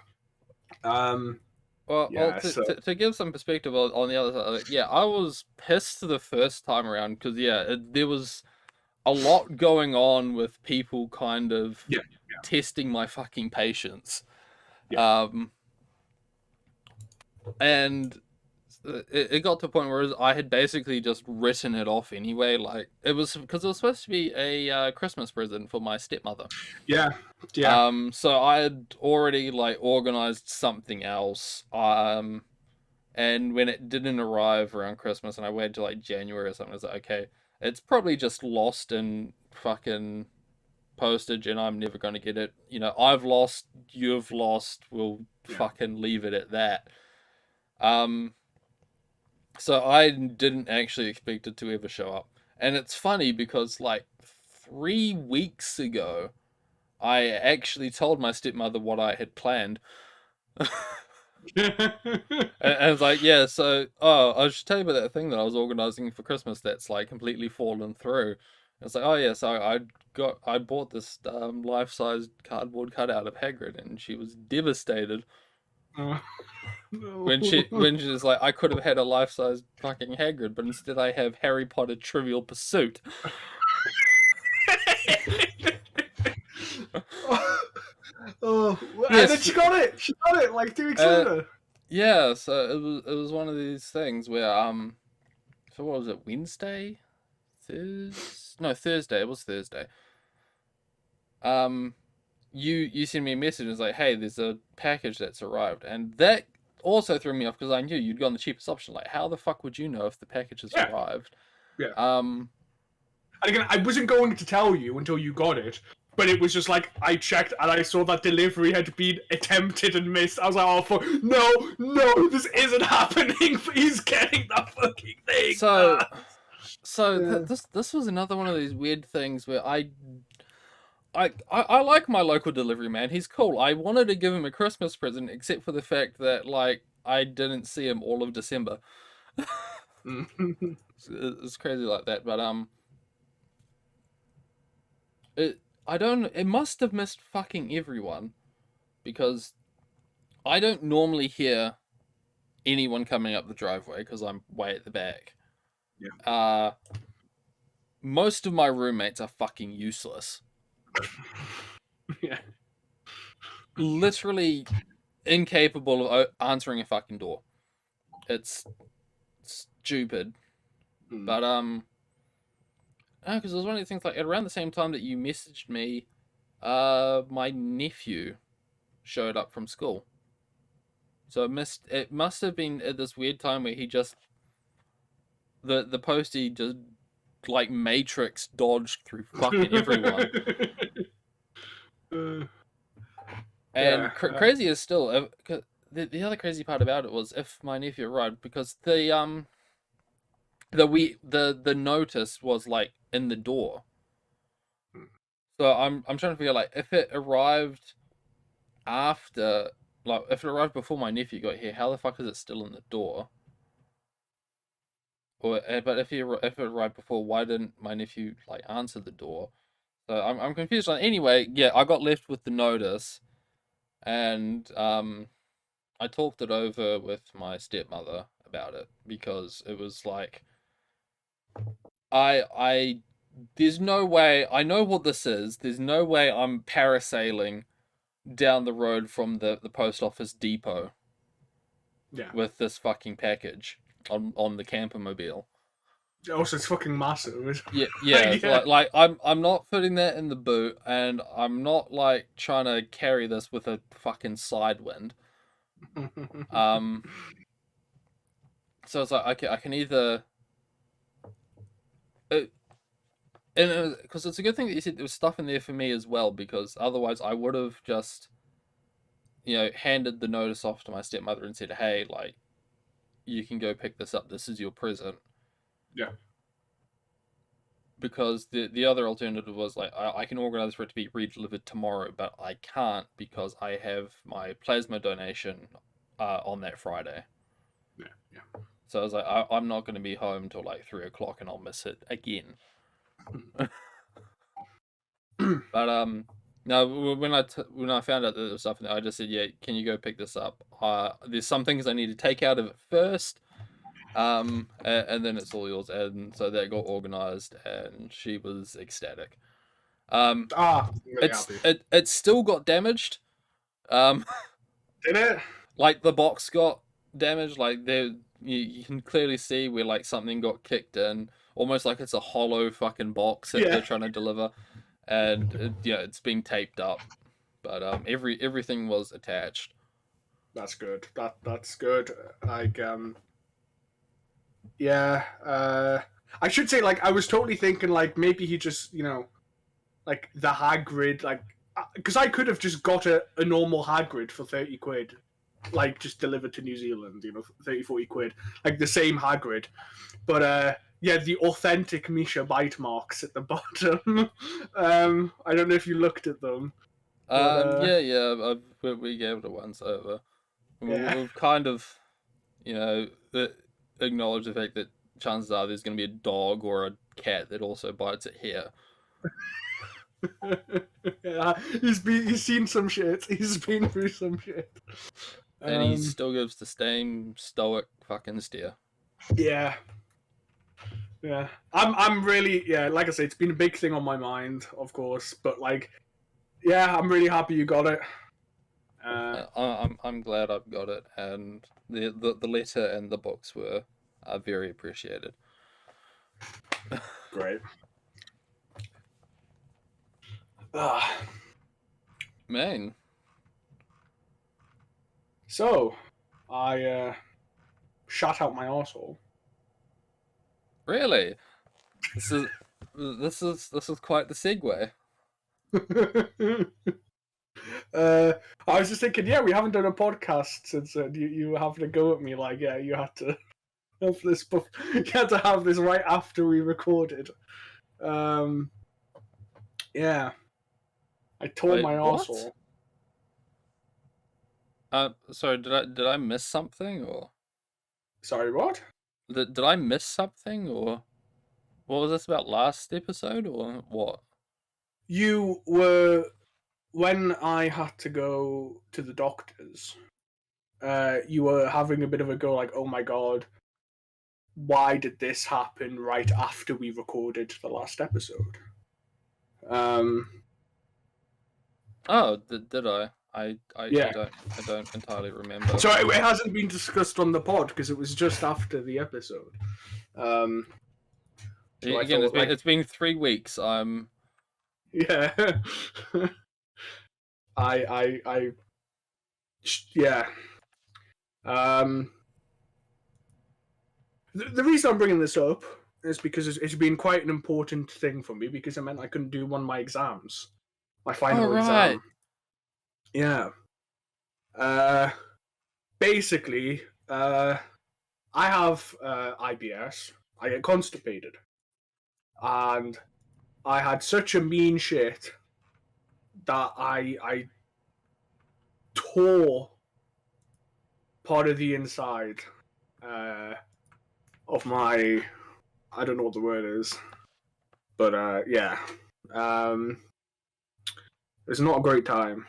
Well, to give some perspective on the other side, yeah, I was pissed the first time around because, yeah, there was a lot going on with people kind of testing my fucking patience. Yeah. And it got to a point where I had basically just written it off anyway. Like it was because it was supposed to be a Christmas present for my stepmother. Yeah, yeah. So I had already like organized something else. And when it didn't arrive around Christmas, and I waited till like January or something, I was like, okay, it's probably just lost in fucking postage, and I'm never going to get it. You know, I've lost, you've lost. We'll fucking leave it at that. So I didn't actually expect it to ever show up, and it's funny because like 3 weeks ago, I actually told my stepmother what I had planned. And it's like, yeah, so, I should tell you about that thing that I was organizing for Christmas that's like completely fallen through. It's like, oh yeah, so I bought this life-size cardboard cutout of Hagrid, and she was devastated when she was like, I could have had a life-size fucking Hagrid, but instead I have Harry Potter Trivial Pursuit. Oh, and Yes. then she got it. She got it like 2 weeks later. Yeah, so it was one of these things where so what was it? Wednesday, Thursday. It was Thursday. You sent me a message and it's like, hey, there's a package that's arrived, and that also threw me off because I knew you'd gone the cheapest option. Like, how the fuck would you know if the package has arrived? Yeah. And again, I wasn't going to tell you until you got it, but it was just like I checked and I saw that delivery had been attempted and missed. I was like, oh fuck, no, this isn't happening. He's getting that fucking thing. This was another one of these weird things where I like my local delivery man. He's cool. I wanted to give him a Christmas present, except for the fact that like I didn't see him all of December. It's crazy like that, but it must have missed fucking everyone, because I don't normally hear anyone coming up the driveway because I'm way at the back. Yeah. Most of my roommates are fucking useless. Yeah. Literally incapable of answering a fucking door. It's stupid. But because it was one of the things, like around the same time that you messaged me, my nephew showed up from school. So it must have been at this weird time where he just the postie just like Matrix dodged through fucking everyone. And crazy is still, the other crazy part about it was if my nephew arrived, because the notice was like in the door. So I'm trying to figure, like, if it arrived after, like, if it arrived before my nephew got here, how the fuck is it still in the door? Or but if it arrived before, why didn't my nephew like answer the door? So I'm confused on. Anyway, yeah, I got left with the notice, and I talked it over with my stepmother about it, because it was like, there's no way, I know what this is. There's no way I'm parasailing down the road from the post office depot. Yeah. With this fucking package on the campermobile. Oh, so it's fucking massive. Yeah. Yeah. Like I'm not putting that in the boot, and I'm not like trying to carry this with a fucking side wind. So it's like, I can either, and because it's a good thing that you said there was stuff in there for me as well, because otherwise I would have just, handed the notice off to my stepmother and said, hey, like, you can go pick this up. This is your present. Yeah. Because the other alternative was like, I can organize for it to be re-delivered tomorrow, but I can't because I have my plasma donation on that Friday. Yeah. So I was like, I'm not going to be home till like 3 o'clock, and I'll miss it again. But no, when I found out that there was stuff in there, I just said, yeah, can you go pick this up? There's some things I need to take out of it first, and then it's all yours. And so that got organized, and she was ecstatic. It still got damaged. Did it? Like the box got damaged. Like you can clearly see where like something got kicked in, almost like it's a hollow fucking box that Yeah. they're trying to deliver, and it's being taped up, but everything was attached. That's good. That's good. Like, yeah. I should say, like, I was totally thinking, like, maybe he just, like the Hagrid, like, because I could have just got a normal Hagrid for 30 quid, like, just delivered to New Zealand, 30, 40 quid, like the same Hagrid. But, yeah, the authentic Misha bite marks at the bottom. I don't know if you looked at them. But, Yeah, we gave it a once over. yeah. We've kind of, acknowledged the fact that chances are there's going to be a dog or a cat that also bites it here. Yeah, he's seen some shit. He's been through some shit. And he still gives the same stoic fucking stare. Yeah. Yeah. I'm really, yeah, like I say, it's been a big thing on my mind, of course, but like, yeah, I'm really happy you got it. I'm glad I've got it, and the letter and the books were very appreciated. Great. Man. So, I shot out my arsehole. Really? This is quite the segue. I was just thinking, yeah, we haven't done a podcast since you having to go at me like, yeah, you had to have this. You had to have this right after we recorded. Yeah, I tore my arsehole. Sorry, did I miss something or? Sorry, what? Did I miss something or? What was this about last episode or what? You were when I had to go to the doctors. You were having a bit of a go, like, oh my god, why did this happen right after we recorded the last episode? Oh, did I? Yeah. I don't entirely remember. So it hasn't been discussed on the pod because it was just after the episode. So again, it's been 3 weeks. Yeah. Yeah. The reason I'm bringing this up is because it's been quite an important thing for me because it meant I couldn't do one of my exams, my final exam. Yeah. Basically, I have IBS. I get constipated, and I had such a mean shit that I tore part of the inside of my, I don't know what the word is, but yeah, it's not a great time.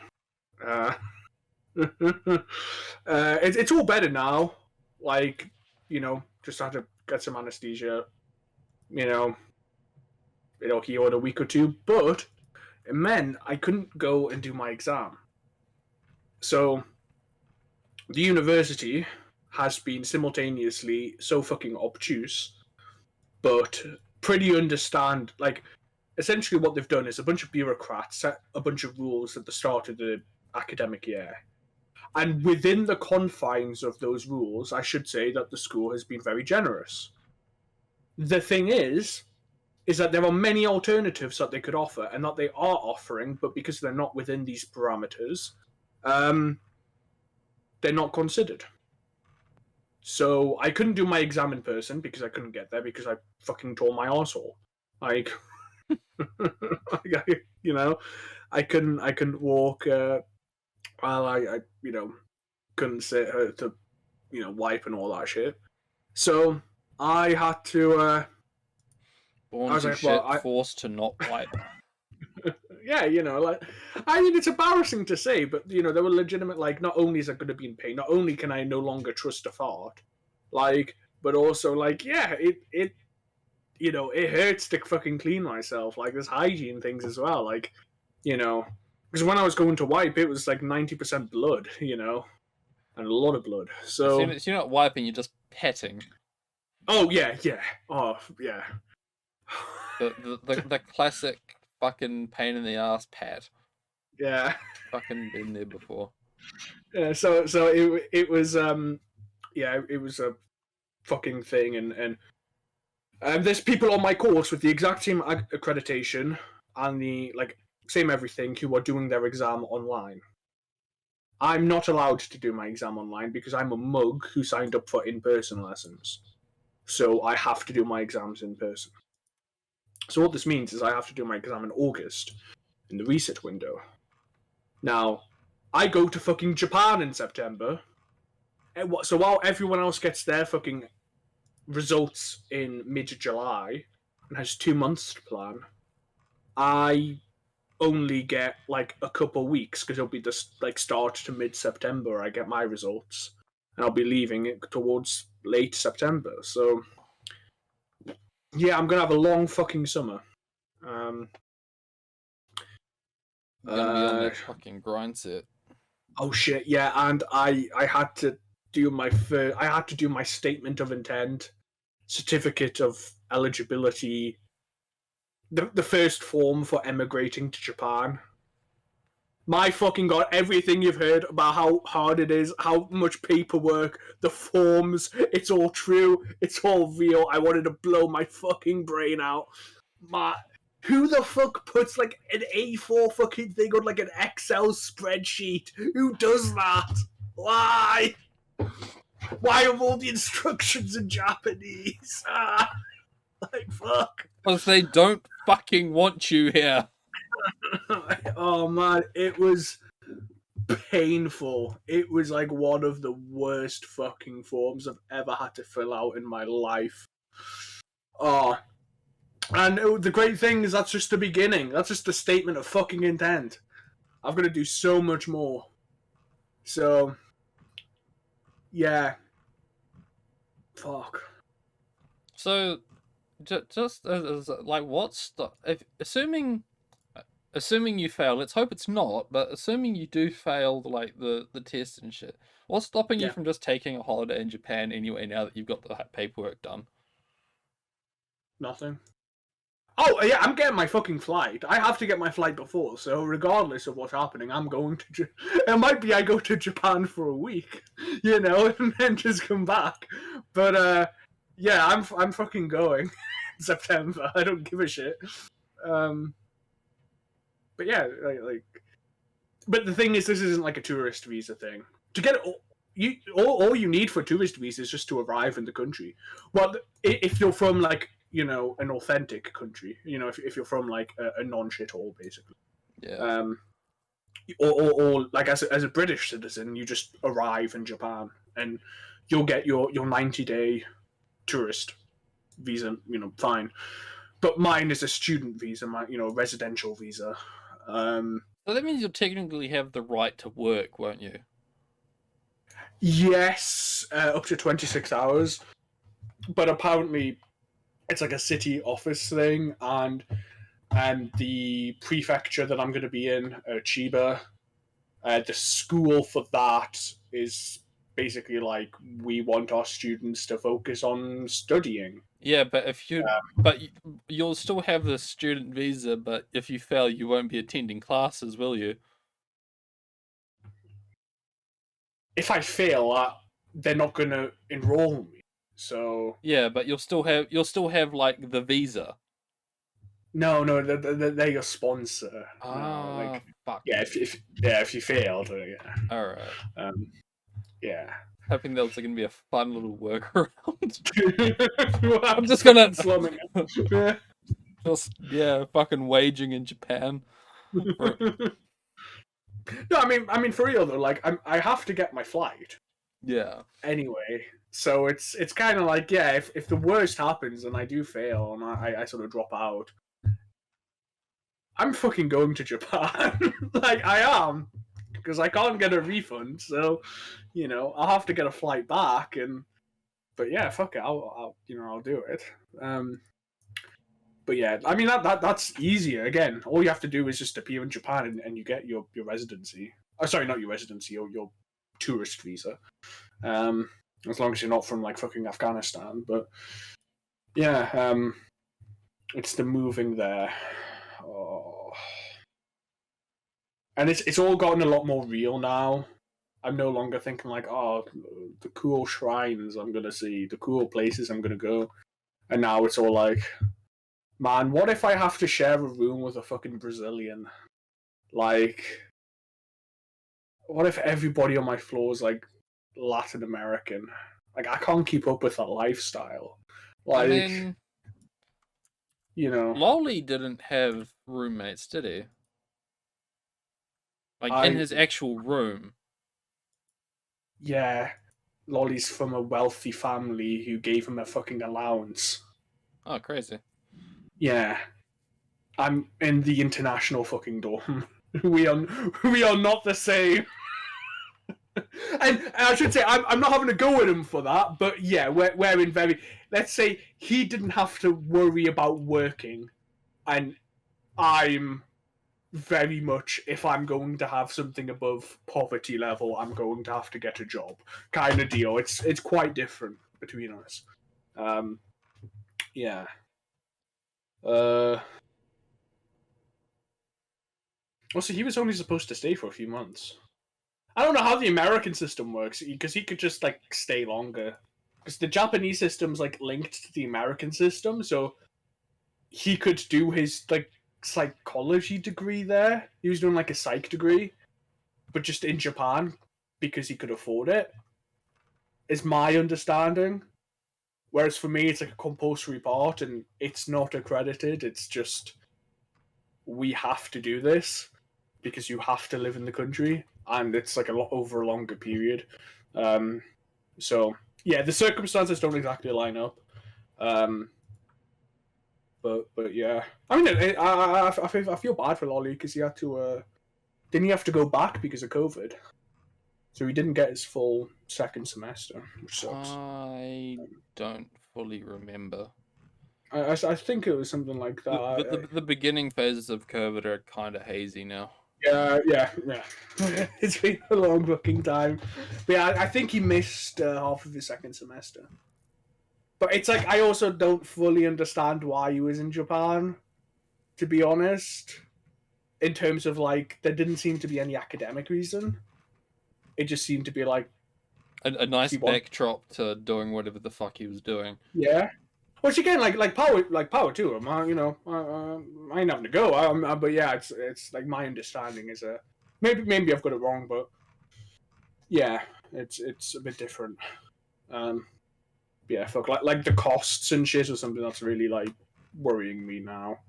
It's all better now. Like, just had to get some anesthesia. It'll heal in a week or two, but it meant I couldn't go and do my exam. So the university has been simultaneously so fucking obtuse, but pretty understand. Like, essentially what they've done is a bunch of bureaucrats set a bunch of rules at the start of the academic year. And within the confines of those rules, I should say that the school has been very generous. The thing is that there are many alternatives that they could offer and that they are offering, but because they're not within these parameters, they're not considered. So I couldn't do my exam in person because I couldn't get there because I fucking tore my arsehole. Like, I couldn't walk. Well, I couldn't sit to wipe and all that shit. So I had to. Born to shit, forced to not wipe. Yeah, I mean, it's embarrassing to say, but there were legitimate, like, not only is I going to be in pain, not only can I no longer trust a fart, like, but also, like, yeah, it hurts to fucking clean myself. Like, there's hygiene things as well, like, because when I was going to wipe, it was like 90% blood, and a lot of blood. So you're not wiping, you're just petting. Oh yeah, yeah. Oh yeah. The classic fucking pain in the ass pat. Yeah. Fucking been there before. Yeah. So it was yeah, it was a fucking thing, and there's people on my course with the exact same accreditation and the like same everything who are doing their exam online. I'm not allowed to do my exam online because I'm a mug who signed up for in-person lessons. So I have to do my exams in person. So what this means is I have to do my exam in August in the reset window. Now, I go to fucking Japan in September. So while everyone else gets their fucking results in mid-July and has 2 months to plan, I only get like a couple weeks because it'll be just like start to mid-September. I get my results, and I'll be leaving it towards late September. So yeah, I'm gonna have a long fucking summer. Um, You're gonna be on that fucking grind set. oh shit, yeah, and I had to do I had to do my statement of intent, certificate of eligibility, the first form for emigrating to Japan. My fucking god, everything you've heard about how hard it is, how much paperwork, the forms, it's all true, it's all real. I wanted to blow my fucking brain out. Who the fuck puts like an A4 fucking thing on like an Excel spreadsheet? Who does that? Why? Why are all the instructions in Japanese? Like, fuck. Because they don't fucking want you here. Oh man, it was painful. It was like one of the worst fucking forms I've ever had to fill out in my life. Oh. And the great thing is that's just the beginning. That's just the statement of fucking intent. I've got to do so much more. So, yeah. Fuck. So, just as like, assuming you fail? Let's hope it's not. But assuming you do fail, like the test and shit, what's stopping you from just taking a holiday in Japan anyway? Now that you've got the paperwork done. Nothing. Oh, yeah, I'm getting my fucking flight. I have to get my flight before, so regardless of what's happening, I'm going to... It might be I go to Japan for a week, you know, and then just come back. But, yeah, I'm fucking going in September. I don't give a shit. But yeah, like... But the thing is, this isn't like a tourist visa thing. To get it, all you need for a tourist visa is just to arrive in the country. Well, if you're from, like... you know, an authentic country. You know, if you're from like a non-shithole, basically. Yeah. Or like as a British citizen, you just arrive in Japan and you'll get your 90-day tourist visa. You know, fine. But mine is a student visa, residential visa. So that means you'll technically have the right to work, won't you? Yes, up to 26 hours. But apparently, it's like a city office thing, and the prefecture that I'm going to be in, Chiba, the school for that is basically like, we want our students to focus on studying. Yeah, but you'll still have the student visa, but if you fail, you won't be attending classes, will you? If I fail, they're not going to enroll me. So yeah, but you'll still have like the visa. No, they're your sponsor. Fuck. Yeah, if you failed, yeah. All right. Yeah. Hoping that was going to be a fun little workaround. I'm just gonna slumming it. Just fucking waging in Japan. No, I mean for real though. Like I have to get my flight. Yeah. Anyway, so it's kind of like, yeah, if the worst happens and I do fail and I sort of drop out, I'm fucking going to Japan. Like I am, because I can't get a refund. So, you know, I'll have to get a flight back. But yeah, fuck it, I'll do it. But yeah, I mean that's easier. Again, all you have to do is just appear in Japan and you get your residency. Oh, sorry, not your residency, your tourist visa. as long as you're not from like fucking Afghanistan. But yeah, it's the moving there. Oh. And it's all gotten a lot more real now. I'm no longer thinking like, oh, the cool shrines I'm gonna see, the cool places I'm gonna go, and now it's all like, man, what if I have to share a room with a fucking Brazilian? Like, what if everybody on my floor is like Latin American? Like, I can't keep up with that lifestyle. I Like, mean, you know, Lolly didn't have roommates, did he? Like in I his actual room. yeah, Lolly's from a wealthy family who gave him a fucking allowance. Oh, crazy. Yeah, I'm in the international fucking dorm. we are not the same. And I should say I'm not having to go with him for that, but yeah, we're in very. Let's say he didn't have to worry about working, and I'm very much, if I'm going to have something above poverty level, I'm going to have to get a job, kind of deal. It's quite different between us. Um, yeah. Uh, Also, he was only supposed to stay for a few months. I don't know how the American system works because he could just like stay longer. Because the Japanese system's like linked to the American system, so he could do his like psychology degree there. He was doing like a psych degree, but just in Japan because he could afford it. Is my understanding. Whereas for me, it's like a compulsory part, and it's not accredited. It's just we have to do this because you have to live in the country, and it's like a lot over a longer period. Um, so yeah, the circumstances don't exactly line up. Um, but yeah, I mean, I feel bad for Lolly because he had to didn't he have to go back because of COVID, so he didn't get his full second semester, which sucks. I don't fully remember. I think it was something like that. The beginning phases of COVID are kind of hazy now. Yeah. It's been a long fucking time. But yeah, I think he missed half of his second semester. But it's like I also don't fully understand why he was in Japan, to be honest. In terms of like, there didn't seem to be any academic reason. It just seemed to be like A nice he wanted. backdrop to doing whatever the fuck he was doing. Yeah. Which again, power to him. I ain't having to go. But yeah, it's like my understanding is maybe I've got it wrong, but yeah, it's a bit different. Um, yeah, fuck, like the costs and shit or something that's really like worrying me now.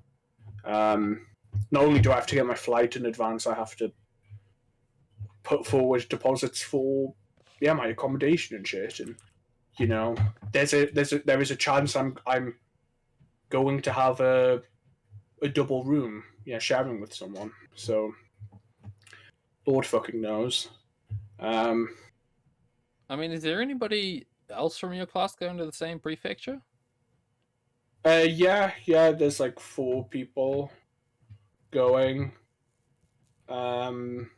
Not only do I have to get my flight in advance, I have to put forward deposits for my accommodation and shit, and there is a chance I'm going to have a double room, sharing with someone. So, Lord fucking knows. I mean, is there anybody else from your class going to the same prefecture? Yeah. There's like 4 people going. I'm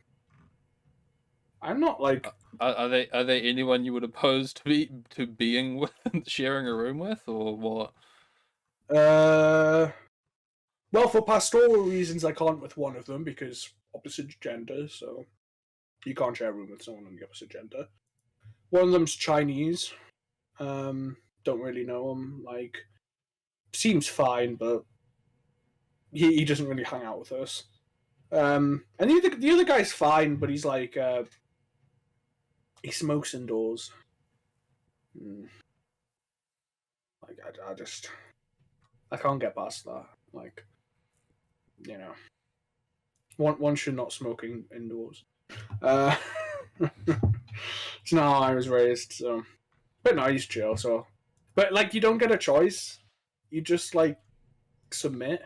not like. Are they anyone you would oppose to being with, sharing a room with, or what? Well, for pastoral reasons, I can't with one of them because opposite gender, so you can't share a room with someone on the opposite gender. One of them's Chinese. Don't really know him. Like, seems fine, but he doesn't really hang out with us. And the other guy's fine, but he's like he smokes indoors. Like I can't get past that. Like, one should not smoke indoors. It's not how I was raised. So, but no, he's chill. So, but like you don't get a choice. You just like submit,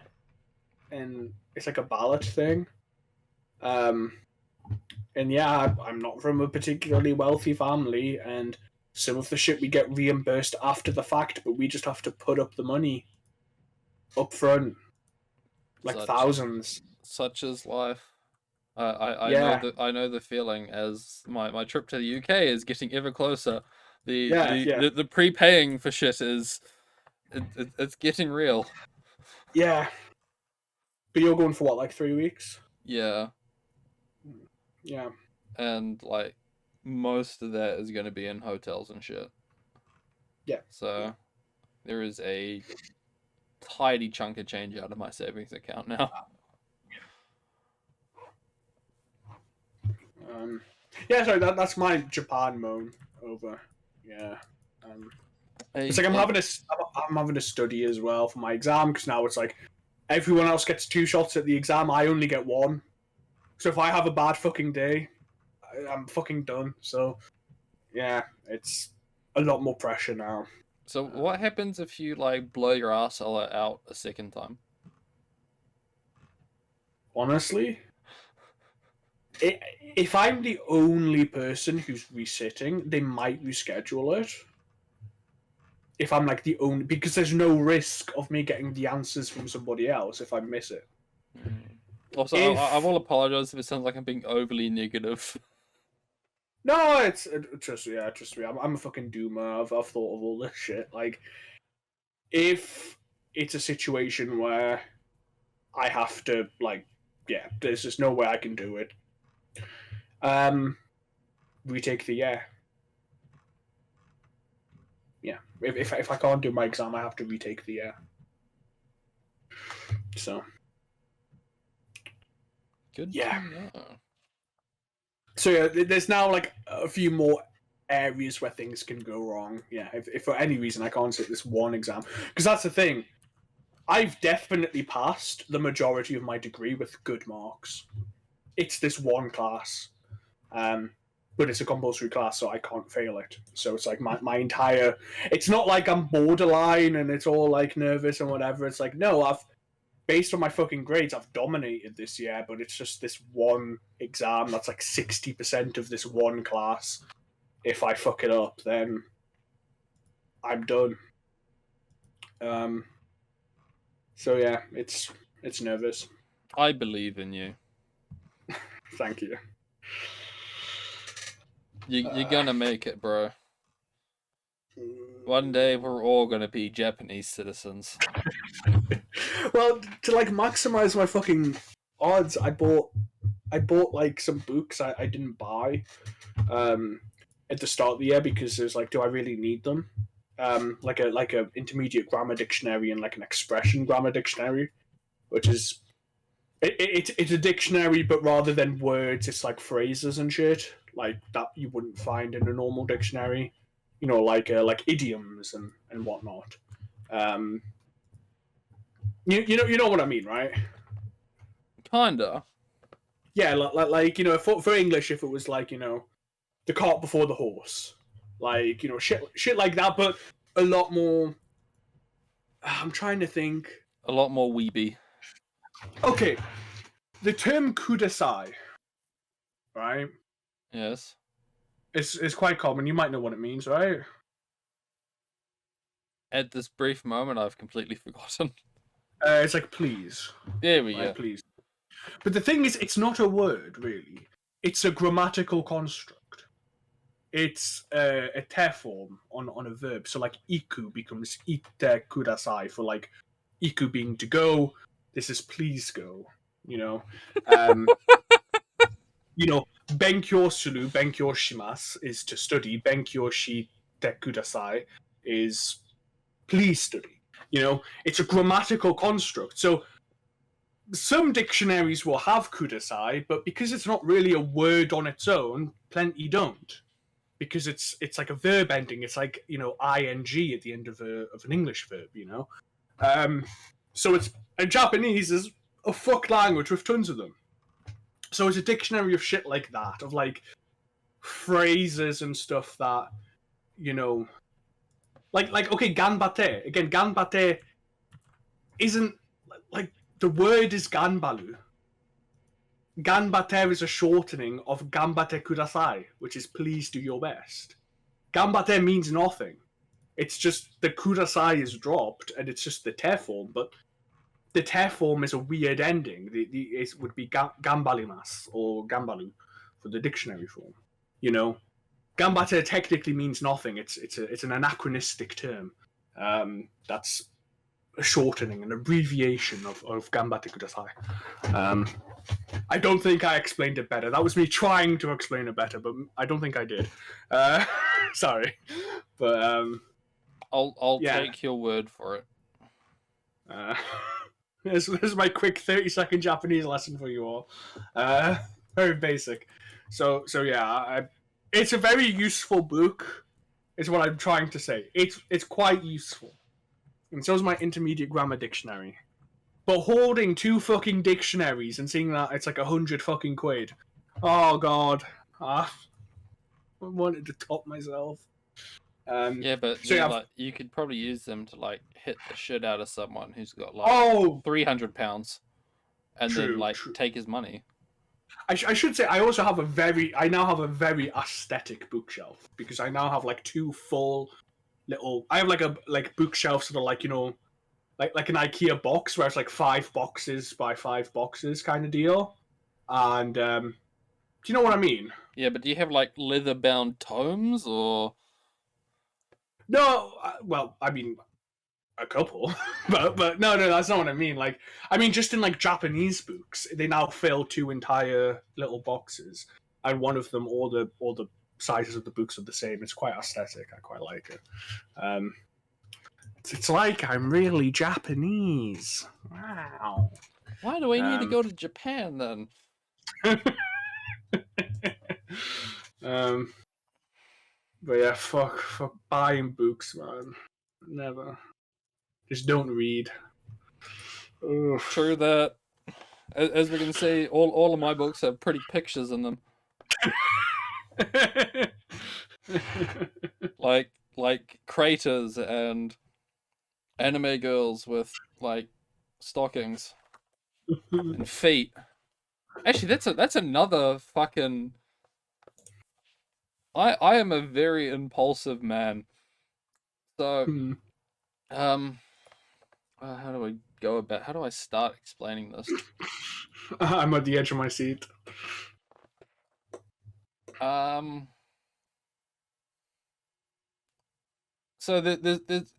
and it's like a ballot thing. And yeah, I'm not from a particularly wealthy family, and some of the shit we get reimbursed after the fact, but we just have to put up the money up front, like thousands. Such is life. I Yeah, know the feeling as my trip to the UK is getting ever closer. The prepaying for shit is it's getting real. Yeah. But you're going for what, like 3 weeks? Yeah, Yeah. and like most of that is going to be in hotels and shit. Yeah. So there is a tidy chunk of change out of my savings account now. Yeah, sorry, that's my Japan moan over. Yeah. It's like I'm having a study as well for my exam, because now it's like everyone else gets 2 shots at the exam, I only get 1. So if I have a bad fucking day, I'm fucking done. So yeah, it's a lot more pressure now. So what happens if you like blow your asshole out a second time? Honestly, if I'm the only person who's resitting, they might reschedule it. If I'm like the only, because there's no risk of me getting the answers from somebody else if I miss it. Also, I will apologize if it sounds like I'm being overly negative. No, it's trust me. I'm a fucking doomer. I've thought of all this shit. Like, if it's a situation where I have to, like, yeah, there's just no way I can do it. Retake the year. Yeah, if I can't do my exam, I have to retake the year. So Good. yeah. So yeah, there's now like a few more areas where things can go wrong. Yeah, if for any reason I can't sit this one exam, because that's the thing. I've definitely passed the majority of my degree with good marks. It's this one class, but it's a compulsory class, so I can't fail it. So it's like my entire. It's not like I'm borderline and it's all like nervous and whatever. It's like, no, based on my fucking grades, I've dominated this year, but it's just this one exam that's like 60% of this one class. If I fuck it up, then I'm done. So yeah, it's nervous. I believe in you. Thank you. You're gonna make it, bro. One day we're all gonna be Japanese citizens. Well, to like maximize my fucking odds, I bought like some books I didn't buy at the start of the year, because it was like, do I really need them? Like a intermediate grammar dictionary and like an expression grammar dictionary, which is it's a dictionary, but rather than words, it's like phrases and shit like that you wouldn't find in a normal dictionary. You know, like idioms and whatnot. You know what I mean, right? Kinda. Yeah, like you know, for English, if it was like, you know, the cart before the horse, like, you know, shit like that, but a lot more. I'm trying to think. A lot more weeby. Okay, the term kudasai, right? Yes. It's quite common. You might know what it means, right? At this brief moment, I've completely forgotten. It's like please. There we Right, go. please. But the thing is, it's not a word, really. It's a grammatical construct. It's a te form on a verb. So, like, iku becomes ite kudasai for, like, iku being to go. This is please go, you know? You know, benkyou suru, benkyou shimasu is to study. Benkyou shite kudasai is please study. You know, it's a grammatical construct. So, some dictionaries will have kudasai, but because it's not really a word on its own, plenty don't. Because it's like a verb ending. It's like, you know, ing at the end of an English verb, you know. So it's, and Japanese is a fuck language with tons of them. So it's a dictionary of shit like that, of like phrases and stuff that, you know, like okay, ganbate. Again, ganbate isn't like, the word is ganbaru. Ganbate is a shortening of gambate kudasai, which is please do your best. Gambate means nothing. It's just the kudasai is dropped, and it's just the te form. But the te form is a weird ending. It would be gambalimas or gambalu for the dictionary form. You know, Gambata technically means nothing. It's an anachronistic term. That's a shortening, an abbreviation of Gambate Kudasai. I don't think I explained it better. That was me trying to explain it better, but I don't think I did. Sorry, but I'll yeah. take your word for it. This is my quick 30-second Japanese lesson for you all. Very basic. So yeah, it's a very useful book. Is what I'm trying to say. It's quite useful, and so is my intermediate grammar dictionary. But holding 2 fucking dictionaries and seeing that it's like 100 fucking quid. Oh god, I wanted to top myself. Yeah, but so yeah, like, you could probably use them to like hit the shit out of someone who's got like oh, 300 pounds, and then true, like true. take his money. I should say I also have I now have a very aesthetic bookshelf because I now have like 2 full little. I have like bookshelves that are like, you know, like an IKEA box where it's like 5 boxes by 5 boxes kind of deal. And do you know what I mean? Yeah, but do you have like leather-bound tomes or? No, well, I mean a couple, but no, that's not what I mean. Like, I mean just in like Japanese books, they now fill 2 entire little boxes, and one of them, all the sizes of the books are the same. It's quite aesthetic. I quite like it. It's like I'm really Japanese. Wow. Why do I need to go to Japan then? But yeah, fuck buying books, man. Never. Just don't read. Ugh. True that. As we can see, all of my books have pretty pictures in them. like craters and anime girls with like stockings and feet. Actually, that's another fucking. I am a very impulsive man. So, how do I go about? How do I start explaining this? I'm at the edge of my seat. So there's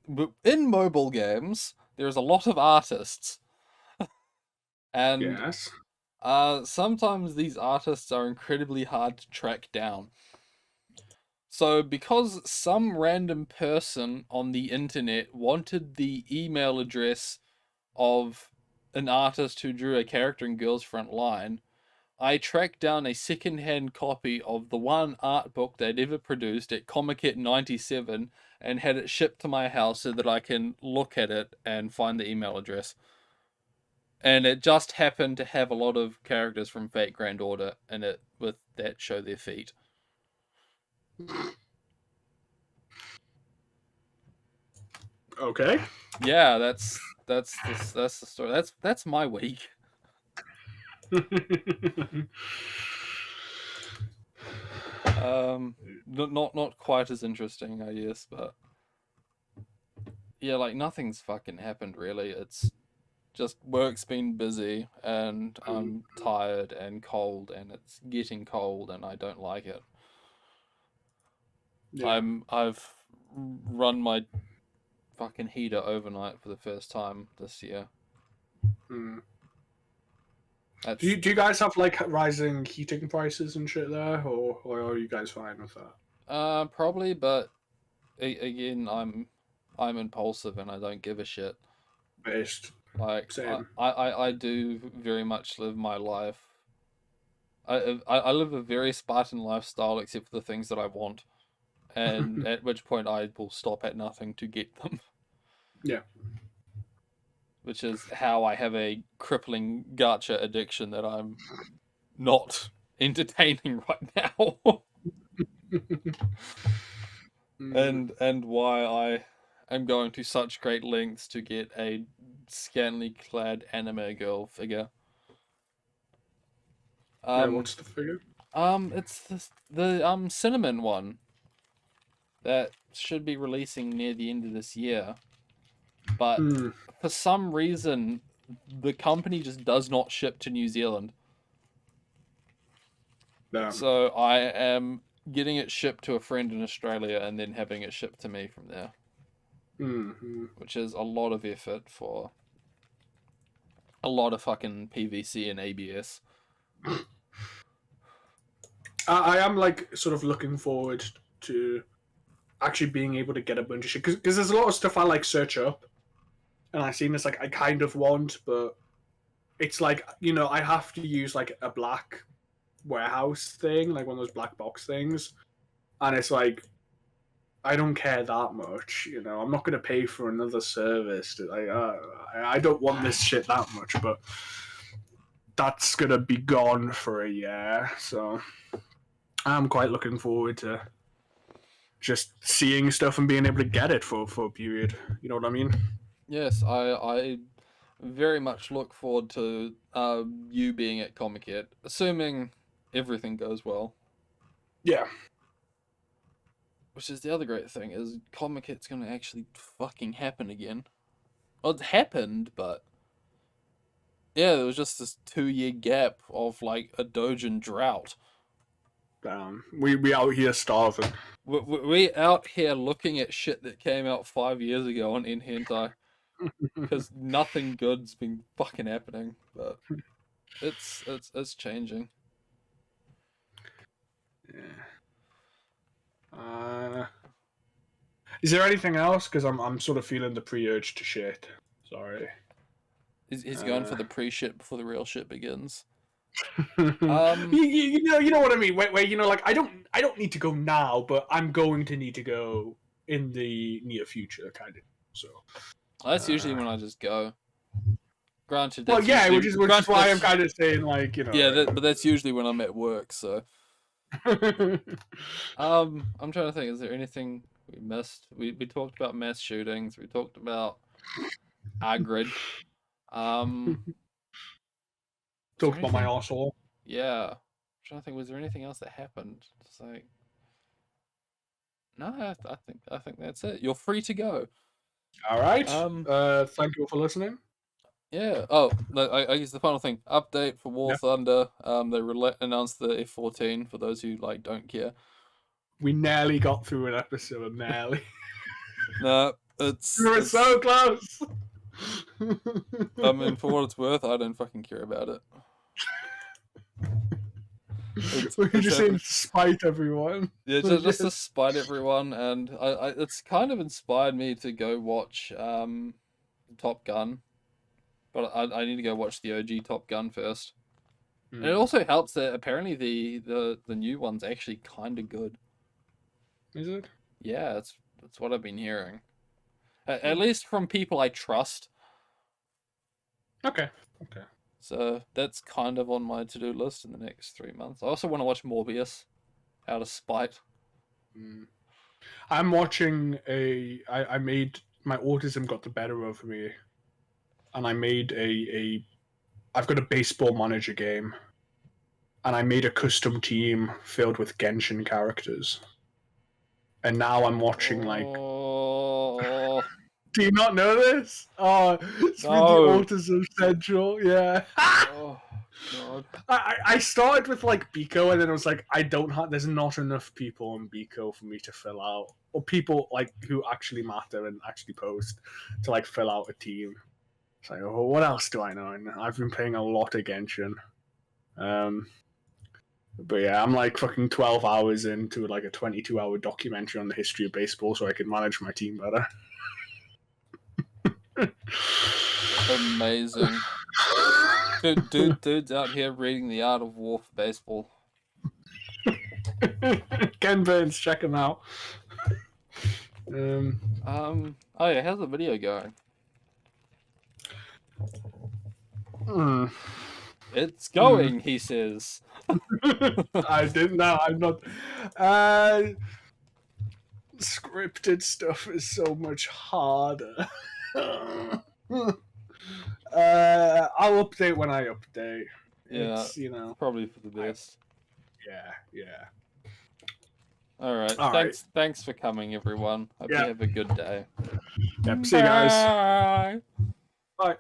in mobile games, there's a lot of artists, and yes. Sometimes these artists are incredibly hard to track down. So because some random person on the internet wanted the email address of an artist who drew a character in Girls Front Line, I tracked down a second-hand copy of the one art book they'd ever produced at Comiket 97 and had it shipped to my house so that I can look at it and find the email address. And it just happened to have a lot of characters from Fate Grand Order in it with that show their feet. Okay. Yeah, that's the story. That's my week. Not quite as interesting, I guess, but yeah, like nothing's fucking happened really. It's just work's been busy and I'm tired and cold and it's getting cold and I don't like it. Yeah. I've run my fucking heater overnight for the first time this year. Do you guys have like rising heating prices and shit there, or are you guys fine with that? Probably, but again, I'm impulsive and I don't give a shit. Based. Like Same. I do very much live my life. I live a very Spartan lifestyle except for the things that I want, and at which point I will stop at nothing to get them. Yeah. Which is how I have a crippling gacha addiction that I'm not entertaining right now. and why I am going to such great lengths to get a scantily clad anime girl figure. What's the figure? It's the cinnamon one that should be releasing near the end of this year. But for some reason, the company just does not ship to New Zealand. Damn. So I am getting it shipped to a friend in Australia and then having it shipped to me from there, which is a lot of effort for a lot of fucking PVC and ABS. I am like sort of looking forward to actually being able to get a bunch of shit because there's a lot of stuff I like search up, and I've seen this like I kind of want, but it's like I have to use like a black warehouse thing, like one of those black box things, and it's like I don't care that much. I'm not going to pay for another service. I don't want this shit that much, but that's going to be gone for a year, so I'm quite looking forward to just seeing stuff and being able to get it for a period. You know what I mean? Yes, I very much look forward to you being at Comiket, assuming everything goes well. Yeah. Which is the other great thing, is Comicet's gonna actually fucking happen again. Well, it happened, but yeah, there was just this 2-year gap of like a Dojin drought. We out here starving. We out here looking at shit that came out 5 years ago on Hentai. Because nothing good's been fucking happening, but it's changing. Yeah. Is there anything else? Because I'm sort of feeling the pre-urge to shit. Sorry. He's going for the pre-shit before the real shit begins. You know what I mean? Where like I don't need to go now, but I'm going to need to go in the near future, kind of. So that's usually when I just go. Granted, well, yeah, which is why I'm kind of saying like Yeah, but that's usually when I'm at work. So I'm trying to think. Is there anything we missed? We talked about mass shootings. We talked about Agrid. Talked about my arsehole. Yeah. I'm trying to think, was there anything else that happened? Just like no, I think that's it. You're free to go. All right. Thank you for listening. Yeah. Oh, no, I guess the final thing. Update for War Thunder. They announced the F-14 for those who like don't care. We nearly got through an episode. Nearly. No, we were so close. I mean, for what it's worth, I don't fucking care about it. We're just saying to spite everyone. Yeah, just to spite everyone, and it's kind of inspired me to go watch Top Gun, but I need to go watch the OG Top Gun first. And it also helps that apparently the new one's actually kind of good. Is it? Yeah, that's what I've been hearing. At least from people I trust. Okay. So that's kind of on my to-do list in the next 3 months. I also want to watch Morbius, out of spite. I'm watching I made my autism got the better of me, and I made I've got a baseball manager game, and I made a custom team filled with Genshin characters, and now I'm watching like. Do you not know this? Oh, it's with the Autism Central, yeah. Oh, God. I started with like Biko, and then I was like, there's not enough people on Biko for me to fill out, or people like who actually matter and actually post to like fill out a team. It's like, oh, what else do I know? And I've been playing a lot of Genshin. But yeah, I'm like fucking 12 hours into like a 22-hour documentary on the history of baseball so I can manage my team better. Amazing. Dude's out here reading The Art of War for baseball. Ken Burns, check him out. Oh yeah, how's the video going? It's going, he says. I didn't know. I'm not. Scripted stuff is so much harder. I'll update when I update. Yeah, it's, probably for the best. Yeah. All right. Thanks for coming, everyone. Hope you have a good day. Yep. See you guys. Bye. Bye.